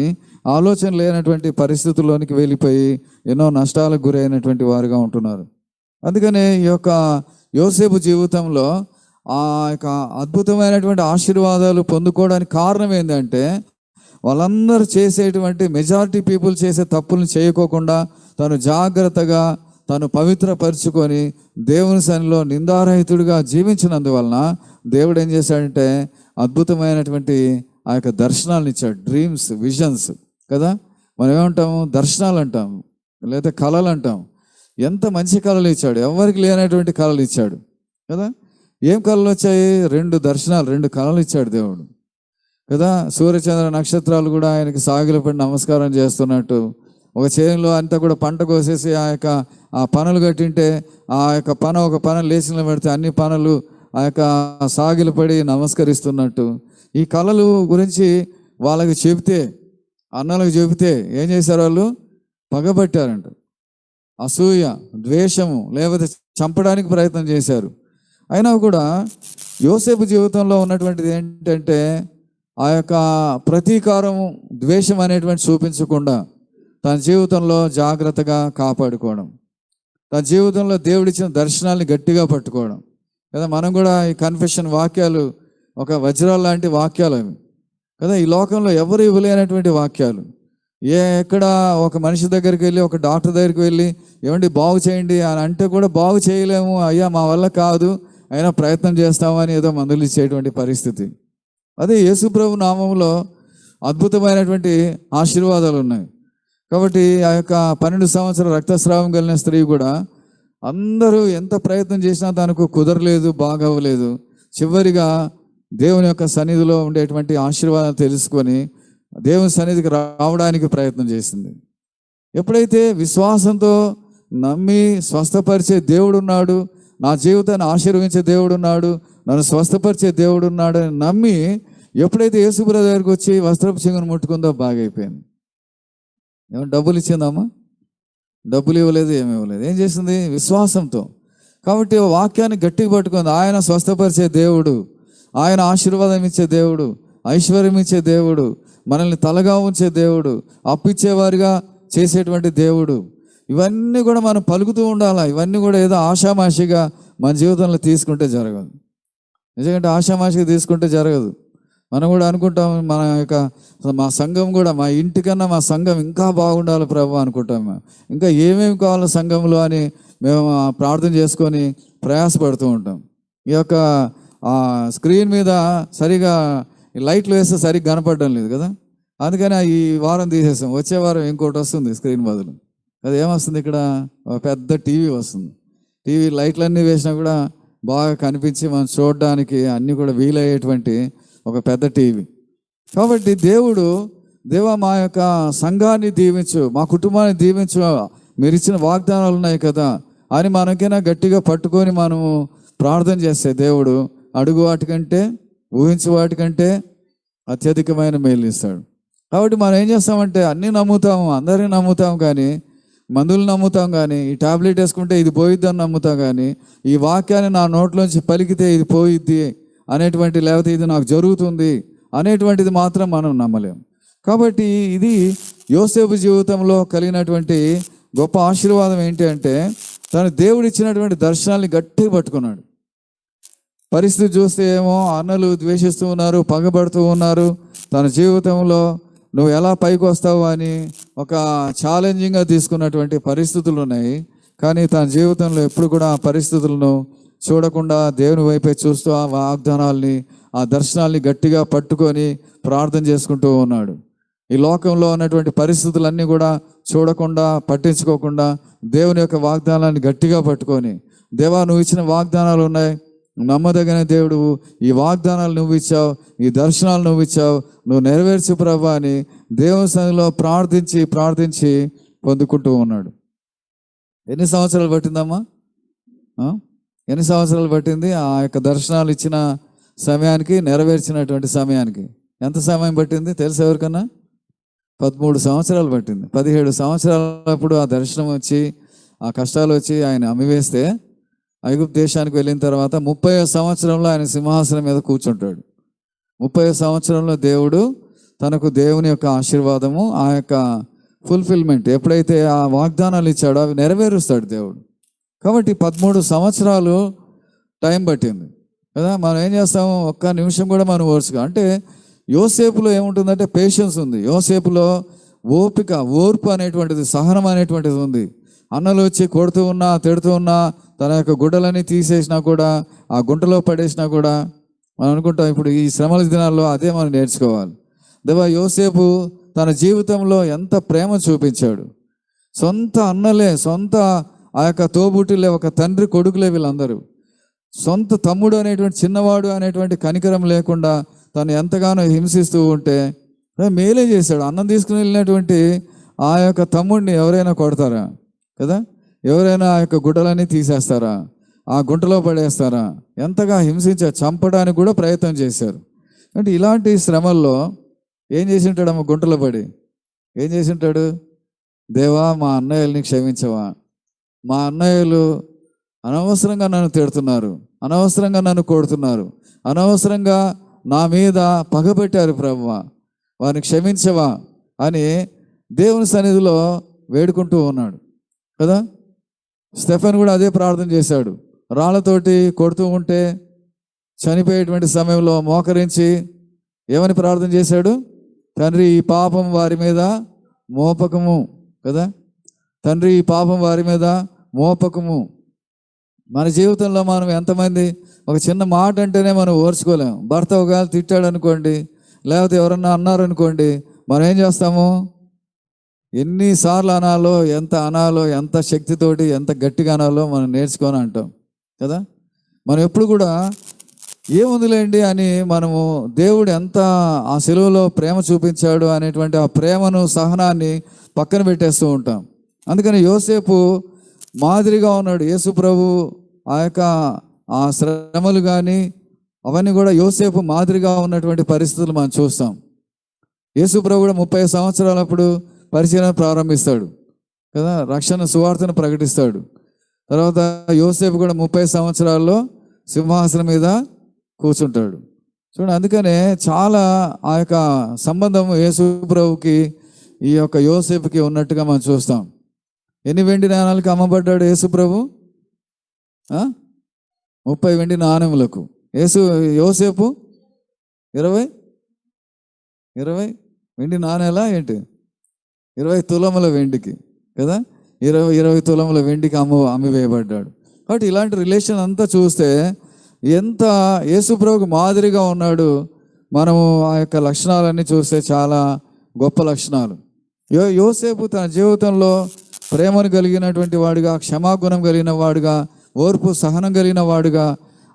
ఆలోచన లేనటువంటి పరిస్థితుల్లోనికి వెళ్ళిపోయి ఎన్నో నష్టాలకు గురైనటువంటి వారుగా ఉంటున్నారు. అందుకనే ఈ యొక్క యోసేపు జీవితంలో ఆ యొక్క అద్భుతమైనటువంటి ఆశీర్వాదాలు పొందుకోవడానికి కారణం ఏంటంటే వాళ్ళందరూ చేసేటువంటి మెజారిటీ పీపుల్ చేసే తప్పులను చేయకోకుండా తను జాగ్రత్తగా తను పవిత్రపరుచుకొని దేవుని సన్నిధిలో నిందారహితుడిగా జీవించినందువలన దేవుడు ఏం చేశాడంటే అద్భుతమైనటువంటి ఆ యొక్క దర్శనాలను ఇచ్చాడు. డ్రీమ్స్, విజన్స్ కదా, మనం ఏమంటాము, దర్శనాలు అంటాము, లేదా కళలు అంటాం. ఎంత మంచి కళలు ఇచ్చాడు, ఎవరికి లేనటువంటి కళలు ఇచ్చాడు కదా. ఏం కళలు వచ్చాయి? 2 దర్శనాలు, 2 కళలు ఇచ్చాడు దేవుడు కదా. సూర్యచంద్ర నక్షత్రాలు కూడా ఆయనకి సాగిలపడి నమస్కారం చేస్తున్నట్టు, ఒక చేనులో అంతా కూడా పంట కోసేసి ఆ పనులు కట్టింటే ఆ యొక్క ఒక పన లేచిన పెడితే అన్ని పనులు ఆ యొక్క సాగిలపడి నమస్కరిస్తున్నట్టు, ఈ కళలు గురించి వాళ్ళకి చెబితే, అన్నలకు చెబితే ఏం చేశారు? వాళ్ళు పగబట్టారంట. అసూయ, ద్వేషము, లేకపోతే చంపడానికి ప్రయత్నం చేశారు. అయినా కూడా యోసేపు జీవితంలో ఉన్నటువంటిది ఏంటంటే ఆ యొక్క ప్రతీకారము, ద్వేషం అనేటువంటి చూపించకుండా తన జీవితంలో జాగ్రత్తగా కాపాడుకోవడం, తన జీవితంలో దేవుడిచ్చిన దర్శనాల్ని గట్టిగా పట్టుకోవడం కదా. మనం కూడా ఈ కన్ఫెషన్ వాక్యాలు ఒక వజ్రాలు లాంటి వాక్యాలు అవి కదా. ఈ లోకంలో ఎవరు ఇవ్వలేనటువంటి వాక్యాలు. ఎక్కడ ఒక మనిషి దగ్గరికి వెళ్ళి, ఒక డాక్టర్ దగ్గరికి వెళ్ళి ఏమండి బాగు చేయండి అని అంటే కూడా బాగు చేయలేము, అయ్యా మా వల్ల కాదు, అయినా ప్రయత్నం చేస్తామని ఏదో మందులు ఇచ్చేటువంటి పరిస్థితి. అదే యేసుప్రభు నామంలో అద్భుతమైనటువంటి ఆశీర్వాదాలు ఉన్నాయి. కాబట్టి ఆ యొక్క 12 సంవత్సరాల రక్తస్రావం కలిగిన స్త్రీ కూడా అందరూ ఎంత ప్రయత్నం చేసినా తనకు కుదరలేదు, బాగవ్వలేదు. చివరిగా దేవుని యొక్క సన్నిధిలో ఉండేటువంటి ఆశీర్వాదాలు తెలుసుకొని దేవుని సన్నిధికి రావడానికి ప్రయత్నం చేసింది. ఎప్పుడైతే విశ్వాసంతో నమ్మి స్వస్థపరిచే దేవుడు ఉన్నాడు, నా జీవితాన్ని ఆశీర్వదించే దేవుడు ఉన్నాడు, నన్ను స్వస్థపరిచే దేవుడు ఉన్నాడు అని నమ్మి ఎప్పుడైతే యేసుప్రభు దగ్గరికి వచ్చి వస్త్రపు చెంగును ముట్టుకుందో బాగైపోయింది. ఏమన్నా డబ్బులు ఇచ్చిందమ్మా? డబ్బులు ఇవ్వలేదు, ఏమి ఇవ్వలేదు. ఏం చేసింది? విశ్వాసంతో. కాబట్టి వాక్యాన్ని గట్టిగా పట్టుకుంది. ఆయన స్వస్థపరిచే దేవుడు, ఆయన ఆశీర్వాదం ఇచ్చే దేవుడు, ఐశ్వర్యం ఇచ్చే దేవుడు, మనల్ని తలగా ఉంచే దేవుడు, అప్పిచ్చేవారిగా చేసేటువంటి దేవుడు. ఇవన్నీ కూడా మనం పలుకుతూ ఉండాలా. ఇవన్నీ కూడా ఏదో ఆషామాషిగా మన జీవితంలో తీసుకుంటే జరగదు. ఎందుకంటే ఆషామాషిగా తీసుకుంటే జరగదు. మనం కూడా అనుకుంటాం మా సంఘం కూడా, మా ఇంటికన్నా మా సంఘం ఇంకా బాగుండాలి ప్రభు అనుకుంటాం. ఇంకా ఏమేమి కావాలో సంఘంలో అని మేము ప్రార్థన చేసుకొని ప్రయాసపడుతూ ఉంటాం. ఈ యొక్క స్క్రీన్ మీద సరిగా లైట్లు వేస్తే సరిగ్గా కనపడడం లేదు కదా, అందుకని ఈ వారం తీసేస్తాం. వచ్చే వారం ఇంకోటి వస్తుంది స్క్రీన్ బదులు. అది ఏమొస్తుంది? ఇక్కడ ఒక పెద్ద టీవీ వస్తుంది. టీవీ లైట్లన్నీ వేసినా కూడా బాగా కనిపించి మనం చూడడానికి అన్నీ కూడా వీలయ్యేటువంటి ఒక పెద్ద టీవీ. కాబట్టి దేవా మా యొక్క సంఘాన్ని దీవించు, మా కుటుంబాన్ని దీవించు, మీరు ఇచ్చిన వాగ్దానాలు ఉన్నాయి కదా అని మనకైనా గట్టిగా పట్టుకొని మనము ప్రార్థన చేస్తే దేవుడు అడుగు వాటికంటే, ఊహించే వాటికంటే అత్యధికమైన మేలు ఇస్తాడు. కాబట్టి మనం ఏం చేస్తామంటే అన్నీ నమ్ముతాము, అందరినీ నమ్ముతాం, కానీ మందులు నమ్ముతాం, కానీ ఈ టాబ్లెట్ వేసుకుంటే ఇది పోయిద్ది అని నమ్ముతాం, కానీ ఈ వాక్యాన్ని నా నోట్లోంచి పలికితే ఇది పోయిద్ది అనేటువంటి, లేకపోతే ఇది నాకు జరుగుతుంది అనేటువంటిది మాత్రం మనం నమ్మలేం. కాబట్టి ఇది యోసేపు జీవితంలో కలిగినటువంటి గొప్ప ఆశీర్వాదం ఏంటి అంటే, తను దేవుడు ఇచ్చినటువంటి దర్శనాల్ని గట్టిగా పట్టుకున్నాడు. పరిస్థితి చూస్తే ఏమో అన్నలు ద్వేషిస్తూ ఉన్నారు, పగబడుతూ ఉన్నారు. తన జీవితంలో నువ్వు ఎలా పైకి వస్తావు అని ఒక ఛాలెంజింగ్గా తీసుకున్నటువంటి పరిస్థితులు ఉన్నాయి. కానీ తన జీవితంలో ఎప్పుడు కూడా ఆ పరిస్థితులను చూడకుండా దేవుని వైపే చూస్తూ ఆ వాగ్దానాల్ని, ఆ దర్శనాల్ని గట్టిగా పట్టుకొని ప్రార్థన చేసుకుంటూ ఉన్నాడు. ఈ లోకంలో ఉన్నటువంటి పరిస్థితులన్నీ కూడా చూడకుండా, పట్టించుకోకుండా దేవుని యొక్క వాగ్దానాన్ని గట్టిగా పట్టుకొని, దేవా నువ్వు ఇచ్చిన వాగ్దానాలు ఉన్నాయి, నమ్మదగిన దేవుడు, ఈ వాగ్దానాలు నువ్వు ఇచ్చావు, ఈ దర్శనాలు నువ్వు ఇచ్చావు, నువ్వు నెరవేర్చు ప్రభా అని దేవుని సన్నిధిలో ప్రార్థించి పొందుకుంటూ ఉన్నాడు. ఎన్ని సంవత్సరాలు పట్టిందమ్మా? ఎన్ని సంవత్సరాలు పట్టింది? ఆ యొక్క దర్శనాలు ఇచ్చిన సమయానికి, నెరవేర్చినటువంటి సమయానికి ఎంత సమయం పట్టింది తెలుసు ఎవరికన్నా? 13 సంవత్సరాలు పట్టింది. 17 సంవత్సరాలప్పుడు ఆ దర్శనం వచ్చి, ఆ కష్టాలు వచ్చి ఆయన అమ్మివేస్తే, ఐగుప్తు దేశానికి వెళ్ళిన తర్వాత 30వ సంవత్సరంలో ఆయన సింహాసనం మీద కూర్చుంటాడు. 30వ సంవత్సరంలో దేవుడు తనకు దేవుని యొక్క ఆశీర్వాదము, ఆ యొక్క ఫుల్ఫిల్మెంట్, ఎప్పుడైతే ఆ వాగ్దానాలు ఇచ్చాడో అవి నెరవేరుస్తాడు దేవుడు. కాబట్టి 13 సంవత్సరాలు టైం పట్టింది కదా. మనం ఏం చేస్తాము? ఒక్క నిమిషం కూడా మనం ఓర్చుగా. అంటే యోసేపులో ఏముంటుందంటే పేషెన్స్ ఉంది. యోసేపులో ఓపిక, ఓర్పు అనేటువంటిది, సహనం అనేటువంటిది ఉంది. అన్నలు వచ్చి కొడుతూ ఉన్నా, తిడుతూ ఉన్నా, తన యొక్క గుడ్డలని తీసేసినా కూడా, ఆ గుంటలో పడేసినా కూడా మనం అనుకుంటాం ఇప్పుడు ఈ శ్రమల దినాల్లో అదే మనం నేర్చుకోవాలి. దేవా యోసేపు తన జీవితంలో ఎంత ప్రేమ చూపించాడు. సొంత అన్నలే, సొంత ఆ యొక్క తోబుట్టులే, ఒక తండ్రి కొడుకులే వీళ్ళందరూ, సొంత తమ్ముడు అనేటువంటి, చిన్నవాడు అనేటువంటి కనికరం లేకుండా తను ఎంతగానో హింసిస్తూ ఉంటే మేలే చేశాడు. అన్నం తీసుకుని వెళ్ళినటువంటి ఆ యొక్క తమ్ముడిని ఎవరైనా కొడతారా కదా? ఎవరైనా ఆ యొక్క గుడ్డలన్నీ తీసేస్తారా? ఆ గుంటలో పడేస్తారా? ఎంతగా హింసించారు, చంపడానికి కూడా ప్రయత్నం చేశారు. అంటే ఇలాంటి శ్రమల్లో ఏం చేసి ఉంటాడమ్మ? గుంటలో పడి ఏం చేసి ఉంటాడు? దేవా మా అన్నయ్యల్ని క్షమించవా, మా అన్నయ్యలు అనవసరంగా నన్ను తిడుతున్నారు, అనవసరంగా నన్ను కొడుతున్నారు, అనవసరంగా నా మీద పగబెట్టారు ప్రభువా, వారిని క్షమించవా అని దేవుని సన్నిధిలో వేడుకుంటూ ఉన్నాడు కదా. స్టెఫెన్ కూడా అదే ప్రార్థన చేశాడు. రాళ్లతోటి కొడుతూ ఉంటే చనిపోయేటువంటి సమయంలో మోకరించి ఏమని ప్రార్థన చేశాడు? తండ్రి ఈ పాపం వారి మీద మోపకము కదా. తండ్రి ఈ పాపం వారి మీద మోపకము. మన జీవితంలో మనం ఎంతమంది ఒక చిన్న మాట అంటేనే మనం ఓర్చుకోలేము. భర్త ఒకవేళ తిట్టాడు అనుకోండి, లేకపోతే ఎవరన్నా అన్నారనుకోండి, మనం ఏం చేస్తాము? ఎన్నిసార్లు అనాలో, ఎంత అనాలో, ఎంత శక్తితోటి, ఎంత గట్టిగా అనాలో మనం నేర్చుకొని అంటాం కదా. మనం ఎప్పుడు కూడా ఏముందిలేండి అని మనము దేవుడు ఎంత ఆ సిలువలో ప్రేమ చూపించాడు అనేటువంటి ఆ ప్రేమను, సహనాన్ని పక్కన పెట్టేస్తూ ఉంటాం. అందుకని యోసేపు మాదిరిగా ఉన్నాడు. యేసు ప్రభు ఆ శ్రమలు కానీ అవన్నీ కూడా యోసేపు మాదిరిగా ఉన్నటువంటి పరిస్థితులు మనం చూస్తాం. యేసు ప్రభు కూడా 30 సంవత్సరాలప్పుడు పరిచయం ప్రారంభిస్తాడు కదా, రక్షణ సువార్తను ప్రకటిస్తాడు. తర్వాత యోసేపు కూడా 30 సంవత్సరాల్లో సింహాసనం మీద కూర్చుంటాడు. చూడండి, అందుకనే చాలా ఆ యొక్క సంబంధం యేసు ప్రభుకి ఈ యొక్క యోసేపుకి ఉన్నట్టుగా మనం చూస్తాం. ఎన్ని వెండి నాణాలకు అమ్మబడ్డాడు యేసు ప్రభు? 30 వెండి నాణెములకు. యోసేపు 20 వెండి నాణేలా ఏంటి? 20 తులముల వెండికి కదా, 20 తులముల వెండికి అమ్మివేయబడ్డాడు. కాబట్టి ఇలాంటి రిలేషన్ అంతా చూస్తే ఎంత యేసు ప్రభుకు మాదిరిగా ఉన్నాడు. మనము ఆ యొక్క లక్షణాలన్నీ చూస్తే చాలా గొప్ప లక్షణాలు. యోసేపు తన జీవితంలో ప్రేమను కలిగినటువంటి వాడుగా, క్షమాగుణం కలిగిన వాడుగా, ఓర్పు సహనం కలిగిన వాడుగా,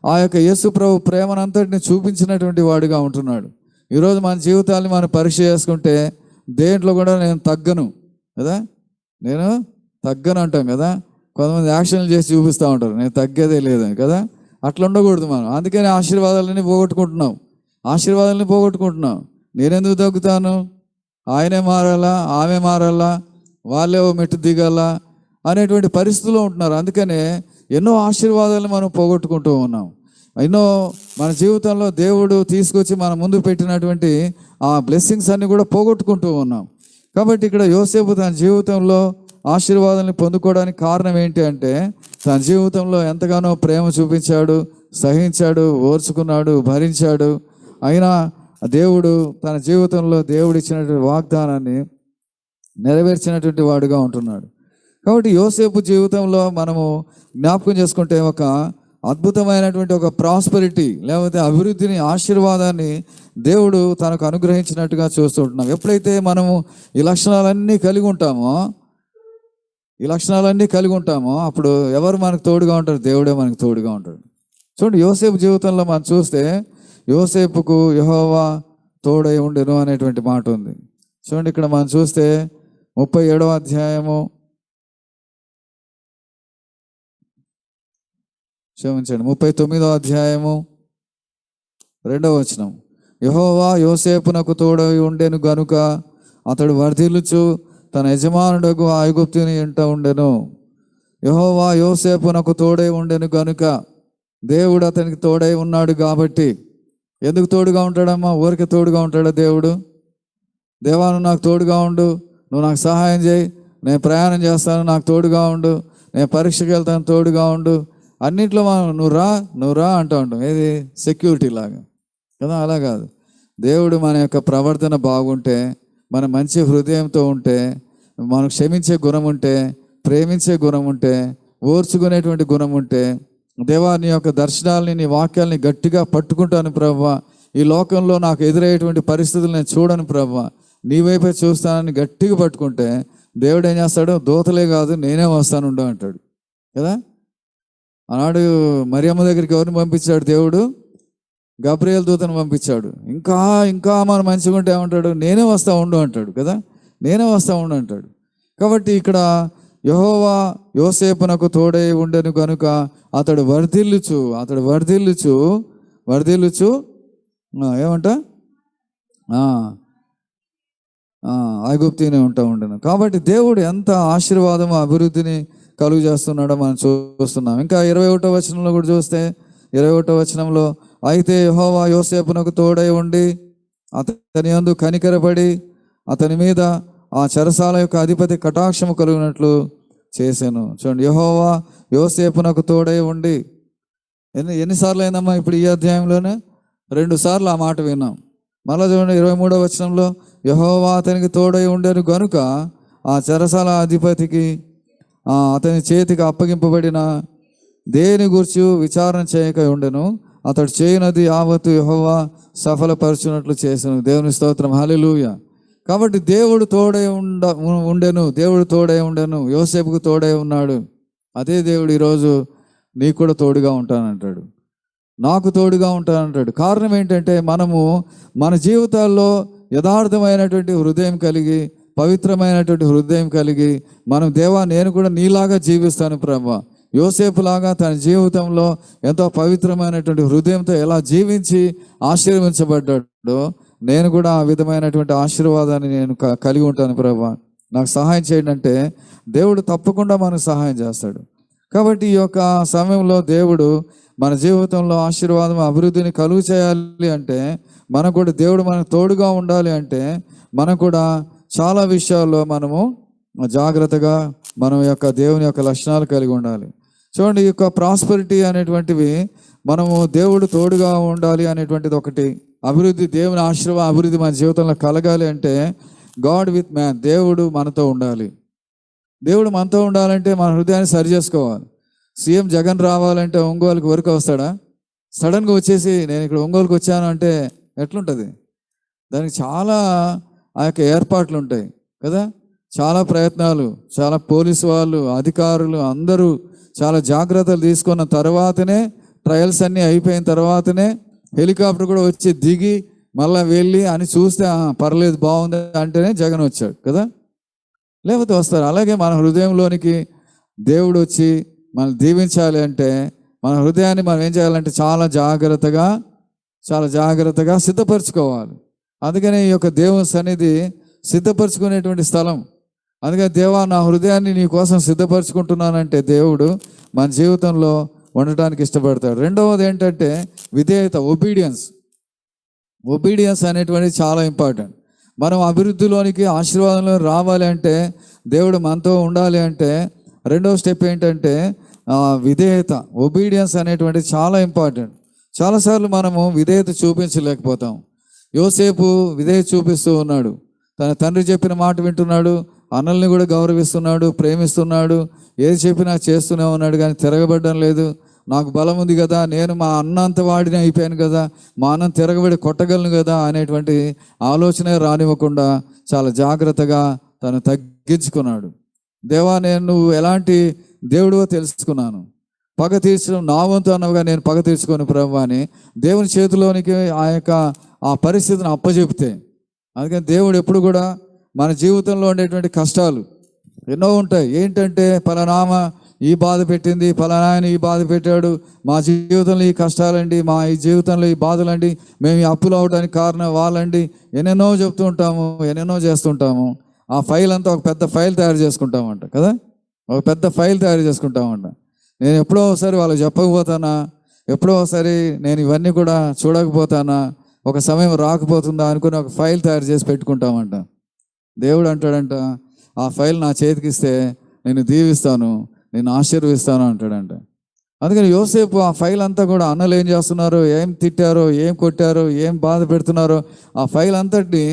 ఆ యొక్క యేసు ప్రభు ప్రేమనంతటిని చూపించినటువంటి వాడుగా ఉంటున్నాడు. ఈరోజు మన జీవితాన్ని మనం పరీక్ష చేసుకుంటే దేంట్లో కూడా నేను తగ్గను కదా, నేను తగ్గను అంటాం కదా. కొంతమంది యాక్షన్లు చేసి చూపిస్తూ ఉంటారు, నేను తగ్గేదే లేదని కదా. అట్లా ఉండకూడదు మనం. అందుకని ఆశీర్వాదాలన్నీ పోగొట్టుకుంటున్నాం. నేనెందుకు తగ్గుతాను? ఆయనే మారాలా, ఆమె మారాలా, వాళ్ళే ఓ మెట్టు దిగాలా అనేటువంటి పరిస్థితుల్లో ఉంటున్నారు. అందుకనే ఎన్నో ఆశీర్వాదాలను మనం పోగొట్టుకుంటూ ఉన్నాం. ఎన్నో మన జీవితంలో దేవుడు తీసుకొచ్చి మన ముందు పెట్టినటువంటి ఆ బ్లెస్సింగ్స్ అన్ని కూడా పోగొట్టుకుంటూ ఉన్నాం. కాబట్టి ఇక్కడ యోసేపు తన జీవితంలో ఆశీర్వాదాన్ని పొందుకోవడానికి కారణం ఏంటి అంటే, తన జీవితంలో ఎంతగానో ప్రేమ చూపించాడు, సహించాడు, ఓర్చుకున్నాడు, భరించాడు. అయినా దేవుడు తన జీవితంలో దేవుడు ఇచ్చినటువంటి వాగ్దానాన్ని నెరవేర్చినటువంటి వాడుగా ఉంటున్నాడు. కాబట్టి యోసేపు జీవితంలో మనము జ్ఞాపకం చేసుకుంటే ఒక అద్భుతమైనటువంటి ఒక ప్రాస్పెరిటీ, లేకపోతే అభివృద్ధిని, ఆశీర్వాదాన్ని దేవుడు తనకు అనుగ్రహించినట్టుగా చూస్తుంటున్నాం. ఎప్పుడైతే మనము ఈ లక్షణాలన్నీ కలిగి ఉంటామో అప్పుడు ఎవరు మనకు తోడుగా ఉంటారు? దేవుడే మనకు తోడుగా ఉంటాడు. చూడండి, యోసేపు జీవితంలో మనం చూస్తే యోసేపుకు యెహోవా తోడై ఉండెను అనేటువంటి మాట ఉంది. చూడండి, ఇక్కడ మనం చూస్తే 37వ అధ్యాయము, క్షమించండి 39వ అధ్యాయము 2వ వచనం. యెహోవా యోసేపునకు తోడై ఉండెను గనుక అతడు వర్ధిల్లుచు తన యజమానుడకు ఐగుప్తుని ఇంట ఉండెను. యెహోవా యోసేపునకు తోడై ఉండెను గనుక, దేవుడు అతనికి తోడై ఉన్నాడు కాబట్టి. ఎందుకు తోడుగా ఉంటాడమ్మా? ఊరికి తోడుగా ఉంటాడా దేవుడు? దేవా నువ్వు నాకు తోడుగా ఉండు, నువ్వు నాకు సహాయం చేయి, నేను ప్రయాణం చేస్తాను నాకు తోడుగా ఉండు, నేను పరీక్షకి వెళ్తాను తోడుగా ఉండు, అన్నింటిలో మనం నువ్వు రా అంటూ ఉంటాం. ఏది? సెక్యూరిటీ లాగా కదా. అలా కాదు. దేవుడు మన యొక్క ప్రవర్తన బాగుంటే, మన మంచి హృదయంతో ఉంటే, మనం క్షమించే గుణం ఉంటే, ప్రేమించే గుణం ఉంటే, ఓర్చుకునేటువంటి గుణం ఉంటే, దేవా నీ యొక్క దర్శనాలని, నీ వాక్యాలని గట్టిగా పట్టుకుంటాను ప్రభువా, ఈ లోకంలో నాకు ఎదురయ్యేటువంటి పరిస్థితులు నేను చూడను ప్రభువా, నీ వైపే చూస్తానని గట్టిగా పట్టుకుంటే దేవుడు ఏం చేస్తాడు? దూతలే కాదు నేనే వస్తాను ఉండు అంటాడు కదా. ఆనాడు మరియమ్మ దగ్గరికి ఎవరిని పంపించాడు దేవుడు? గబ్రియేల్ దూతను పంపించాడు. ఇంకా మనం మంచిగా ఉంటే ఏమంటాడు? నేనే వస్తా ఉండు అంటాడు కదా. నేనే వస్తా ఉండు అంటాడు. కాబట్టి ఇక్కడ యెహోవా యోసేపునకు తోడై ఉండెను కనుక అతడు వర్ధిల్లుచు ఏమంట ఐగుప్తినే ఉండెను. కాబట్టి దేవుడు ఎంత ఆశీర్వాదము, అభివృద్ధిని కలుగు చేస్తున్నాడో మనం చూస్తున్నాం. ఇంకా 21వ వచనంలో కూడా చూస్తే, 21వ వచనంలో, అయితే యెహోవా యోసేపునకు తోడై ఉండి అతని యందు కనికరపడి అతని మీద ఆ చెరసాల యొక్క అధిపతి కటాక్షము కలిగినట్లు చేశాను. చూడండి, యెహోవా యోసేపునకు తోడై ఉండి ఎన్నిసార్లు అయిందమ్మా ఇప్పుడు ఈ అధ్యాయంలోనే? 2 సార్లు ఆ మాట విన్నాం. మళ్ళీ చూడండి 23వ వచనంలో, యెహోవా అతనికి తోడై ఉండెను గనుక ఆ చెరసాల అధిపతికి అతని చేతికి అప్పగింపబడిన దేని గురించి విచారణ చేయక ఉండెను, అతడు చేయనది యావత్తు యెహోవా సఫలపరచునట్లు చేశాను. దేవుని స్తోత్రం, హల్లెలూయా. కాబట్టి దేవుడు తోడై ఉండెను, యోసేపుకు తోడై ఉన్నాడు. అదే దేవుడు ఈరోజు నీకు కూడా తోడుగా ఉంటానంటాడు. నాకు తోడుగా ఉంటానంటాడు. కారణం ఏంటంటే మనము మన జీవితాల్లో యథార్థమైనటువంటి హృదయం కలిగి, పవిత్రమైనటువంటి హృదయం కలిగి, మనం దేవా నేను కూడా నీలాగా జీవిస్తాను ప్రభువా, యోసేపులాగా తన జీవితంలో ఎంతో పవిత్రమైనటువంటి హృదయంతో ఎలా జీవించి ఆశీర్వదించబడ్డాడో నేను కూడా ఆ విధమైనటువంటి ఆశీర్వాదాన్ని నేను కలిగి ఉంటాను ప్రభువా, నాకు సహాయం చేయండి అంటే దేవుడు తప్పకుండా మనకు సహాయం చేస్తాడు. కాబట్టి ఈ యొక్క సమయంలో దేవుడు మన జీవితంలో ఆశీర్వాదం, అభివృద్ధిని కలుగు చేయాలి అంటే, మనకు కూడా దేవుడు మనకు తోడుగా ఉండాలి అంటే, మనం కూడా చాలా విషయాల్లో మనము జాగ్రత్తగా మనం యొక్క దేవుని యొక్క లక్షణాలు కలిగి ఉండాలి. చూడండి, ఈ యొక్క ప్రాస్పరిటీ అనేటువంటివి మనము దేవుడు తోడుగా ఉండాలి అనేటువంటిది ఒకటి. అభివృద్ధి, దేవుని ఆశీర్వాదం, అభివృద్ధి మన జీవితంలో కలగాలి అంటే గాడ్ విత్ మ్యాన్, దేవుడు మనతో ఉండాలి. దేవుడు మనతో ఉండాలంటే మన హృదయాన్ని సరి చేసుకోవాలి. సీఎం జగన్ రావాలంటే ఒంగోలుకి వరకు వస్తాడా? సడన్గా వచ్చేసి నేను ఇక్కడ ఒంగోలుకి వచ్చాను అంటే ఎట్లుంటుంది? దానికి చాలా ఆ యొక్క ఏర్పాట్లు ఉంటాయి కదా, చాలా ప్రయత్నాలు, చాలా పోలీసు వాళ్ళు, అధికారులు అందరూ చాలా జాగ్రత్తలు తీసుకున్న తర్వాతనే, ట్రయల్స్ అన్నీ అయిపోయిన తర్వాతనే హెలికాప్టర్ కూడా వచ్చి దిగి మళ్ళీ వెళ్ళి అని చూస్తే పర్లేదు బాగుంది అంటేనే జగన్ వచ్చాడు కదా, లేకపోతే వస్తారు. అలాగే మన హృదయంలోనికి దేవుడు వచ్చి మనం దీవించాలి అంటే మన హృదయాన్ని మనం ఏం చేయాలంటే చాలా జాగ్రత్తగా సిద్ధపరచుకోవాలి. అందుకనే ఈ యొక్క దేవుని సన్నిధి సిద్ధపరచుకునేటువంటి స్థలం. అందుకని దేవా నా హృదయాన్ని నీ కోసం సిద్ధపరచుకుంటున్నానంటే దేవుడు మన జీవితంలో ఉండటానికి ఇష్టపడతాడు. రెండవది ఏంటంటే విధేయత, ఒబీడియన్స్ అనేటువంటిది చాలా ఇంపార్టెంట్. మనం అభివృద్ధిలోనికి, ఆశీర్వాదంలో రావాలి అంటే, దేవుడు మనతో ఉండాలి అంటే రెండవ స్టెప్ ఏంటంటే విధేయత, ఒబీడియన్స్ అనేటువంటిది చాలా ఇంపార్టెంట్. చాలాసార్లు మనము విధేయత చూపించలేకపోతాం. యోసేపు విధేయత చూపిస్తూ ఉన్నాడు, తన తండ్రి చెప్పిన మాట వింటున్నాడు, అన్నల్ని కూడా గౌరవిస్తున్నాడు, ప్రేమిస్తున్నాడు, ఏది చెప్పినా చేస్తూనే ఉన్నాడు, కానీ తిరగబడడం లేదు. నాకు బలం ఉంది కదా, నేను మా అన్న అంత వాడిని అయిపోయాను కదా, మా అన్నం తిరగబడి కొట్టగలను కదా అనేటువంటి ఆలోచనే రానివ్వకుండా చాలా జాగ్రత్తగా తను తగ్గించుకున్నాడు. దేవా నువ్వు ఎలాంటి దేవుడివో తెలుసుకున్నాను, పగ తీర్చడం నా వంతు అన్నవిగా నేను పగ తీర్చుకొని ప్రభు అని దేవుని చేతిలోనికి ఆ పరిస్థితిని అప్పచెప్తే. అందుకని దేవుడు ఎప్పుడు కూడా మన జీవితంలో ఉండేటువంటి కష్టాలు ఎన్నో ఉంటాయి. ఏంటంటే పలానామ ఈ బాధ పెట్టింది, పలానా ఆయన ఈ బాధ పెట్టాడు, మా జీవితంలో ఈ కష్టాలండి, మా ఈ జీవితంలో ఈ బాధలండి, మేము ఈ అప్పులు అవడానికి కారణం వాళ్ళండి, ఎన్నెన్నో చెప్తూ ఉంటాము, ఎన్నెన్నో చేస్తుంటాము. ఆ ఫైల్ అంతా ఒక పెద్ద ఫైల్ తయారు చేసుకుంటామంట కదా, ఒక పెద్ద ఫైల్ తయారు చేసుకుంటామంట. నేను ఎప్పుడో ఒకసారి వాళ్ళకి చెప్పకపోతానా, ఎప్పుడో ఒకసారి నేను ఇవన్నీ కూడా చూడకపోతానా, ఒక సమయం రాకపోతుందా అనుకుని ఒక ఫైల్ తయారు చేసి పెట్టుకుంటామంట. దేవుడు అంటాడంట, ఆ ఫైల్ నా చేతికి ఇస్తే నేను దీవిస్తాను, నేను ఆశీర్వదిస్తాను అంటాడంట. అందుకని యోసేపు ఆ ఫైల్ అంతా కూడా అన్నలు ఏం చేస్తున్నారో, ఏం తిట్టారో, ఏం కొట్టారో, ఏం బాధ పెడుతున్నారో ఆ ఫైల్ అంతటిని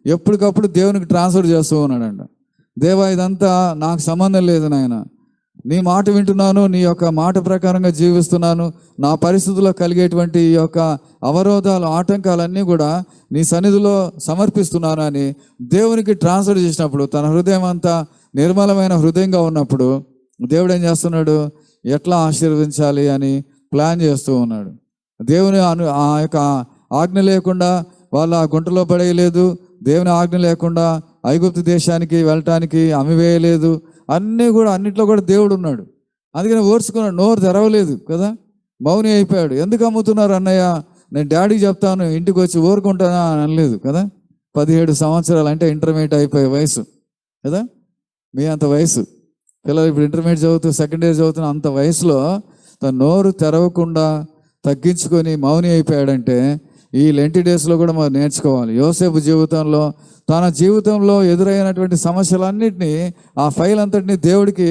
ఎప్పటికప్పుడు దేవునికి ట్రాన్స్ఫర్ చేస్తూ ఉన్నాడంట. దేవా ఇదంతా నాకు సంబంధం లేదు నాయన, నీ మాట వింటున్నాను, నీ యొక్క మాట ప్రకారంగా జీవిస్తున్నాను, నా పరిస్థితుల్లో కలిగేటువంటి ఈ యొక్క అవరోధాలు, ఆటంకాలన్నీ కూడా నీ సన్నిధిలో సమర్పిస్తున్నాను అని దేవునికి ట్రాన్స్ఫర్ చేసినప్పుడు, తన హృదయం అంతా నిర్మలమైన హృదయంగా ఉన్నప్పుడు దేవుడు ఏం చేస్తున్నాడు, ఎట్లా ఆశీర్వదించాలి అని ప్లాన్ చేస్తూ ఉన్నాడు. దేవుని ఆ యొక్క ఆజ్ఞ లేకుండా వాళ్ళు ఆ గుంటలో పడేయలేదు, దేవుని ఆజ్ఞ లేకుండా ఐగుప్తు దేశానికి వెళ్ళటానికి అమ్మివేయలేదు. అన్నిట్లో కూడా దేవుడు ఉన్నాడు. అందుకని ఓర్చుకున్నాడు, నోరు తెరవలేదు కదా, మౌని అయిపోయాడు. ఎందుకు అమ్ముతున్నారు అన్నయ్య, నేను డాడీకి చెప్తాను, ఇంటికి వచ్చి ఊరుకుంటానా అని అనలేదు కదా. 17 సంవత్సరాలు అంటే ఇంటర్మీడియట్ అయిపోయే వయసు కదా, మీ అంత వయసు పిల్లలు ఇప్పుడు ఇంటర్మీడియట్ చదువుతూ, సెకండ్ ఇయర్ చదువుతున్న అంత వయసులో తన నోరు తెరవకుండా తగ్గించుకొని మౌని అయిపోయాడంటే ఈ లెంటి డేస్లో కూడా మనం నేర్చుకోవాలి. యోసేపు జీవితంలో, తన జీవితంలో ఎదురైనటువంటి సమస్యలన్నింటినీ, ఆ ఫైల్ అంతటినీ దేవుడికి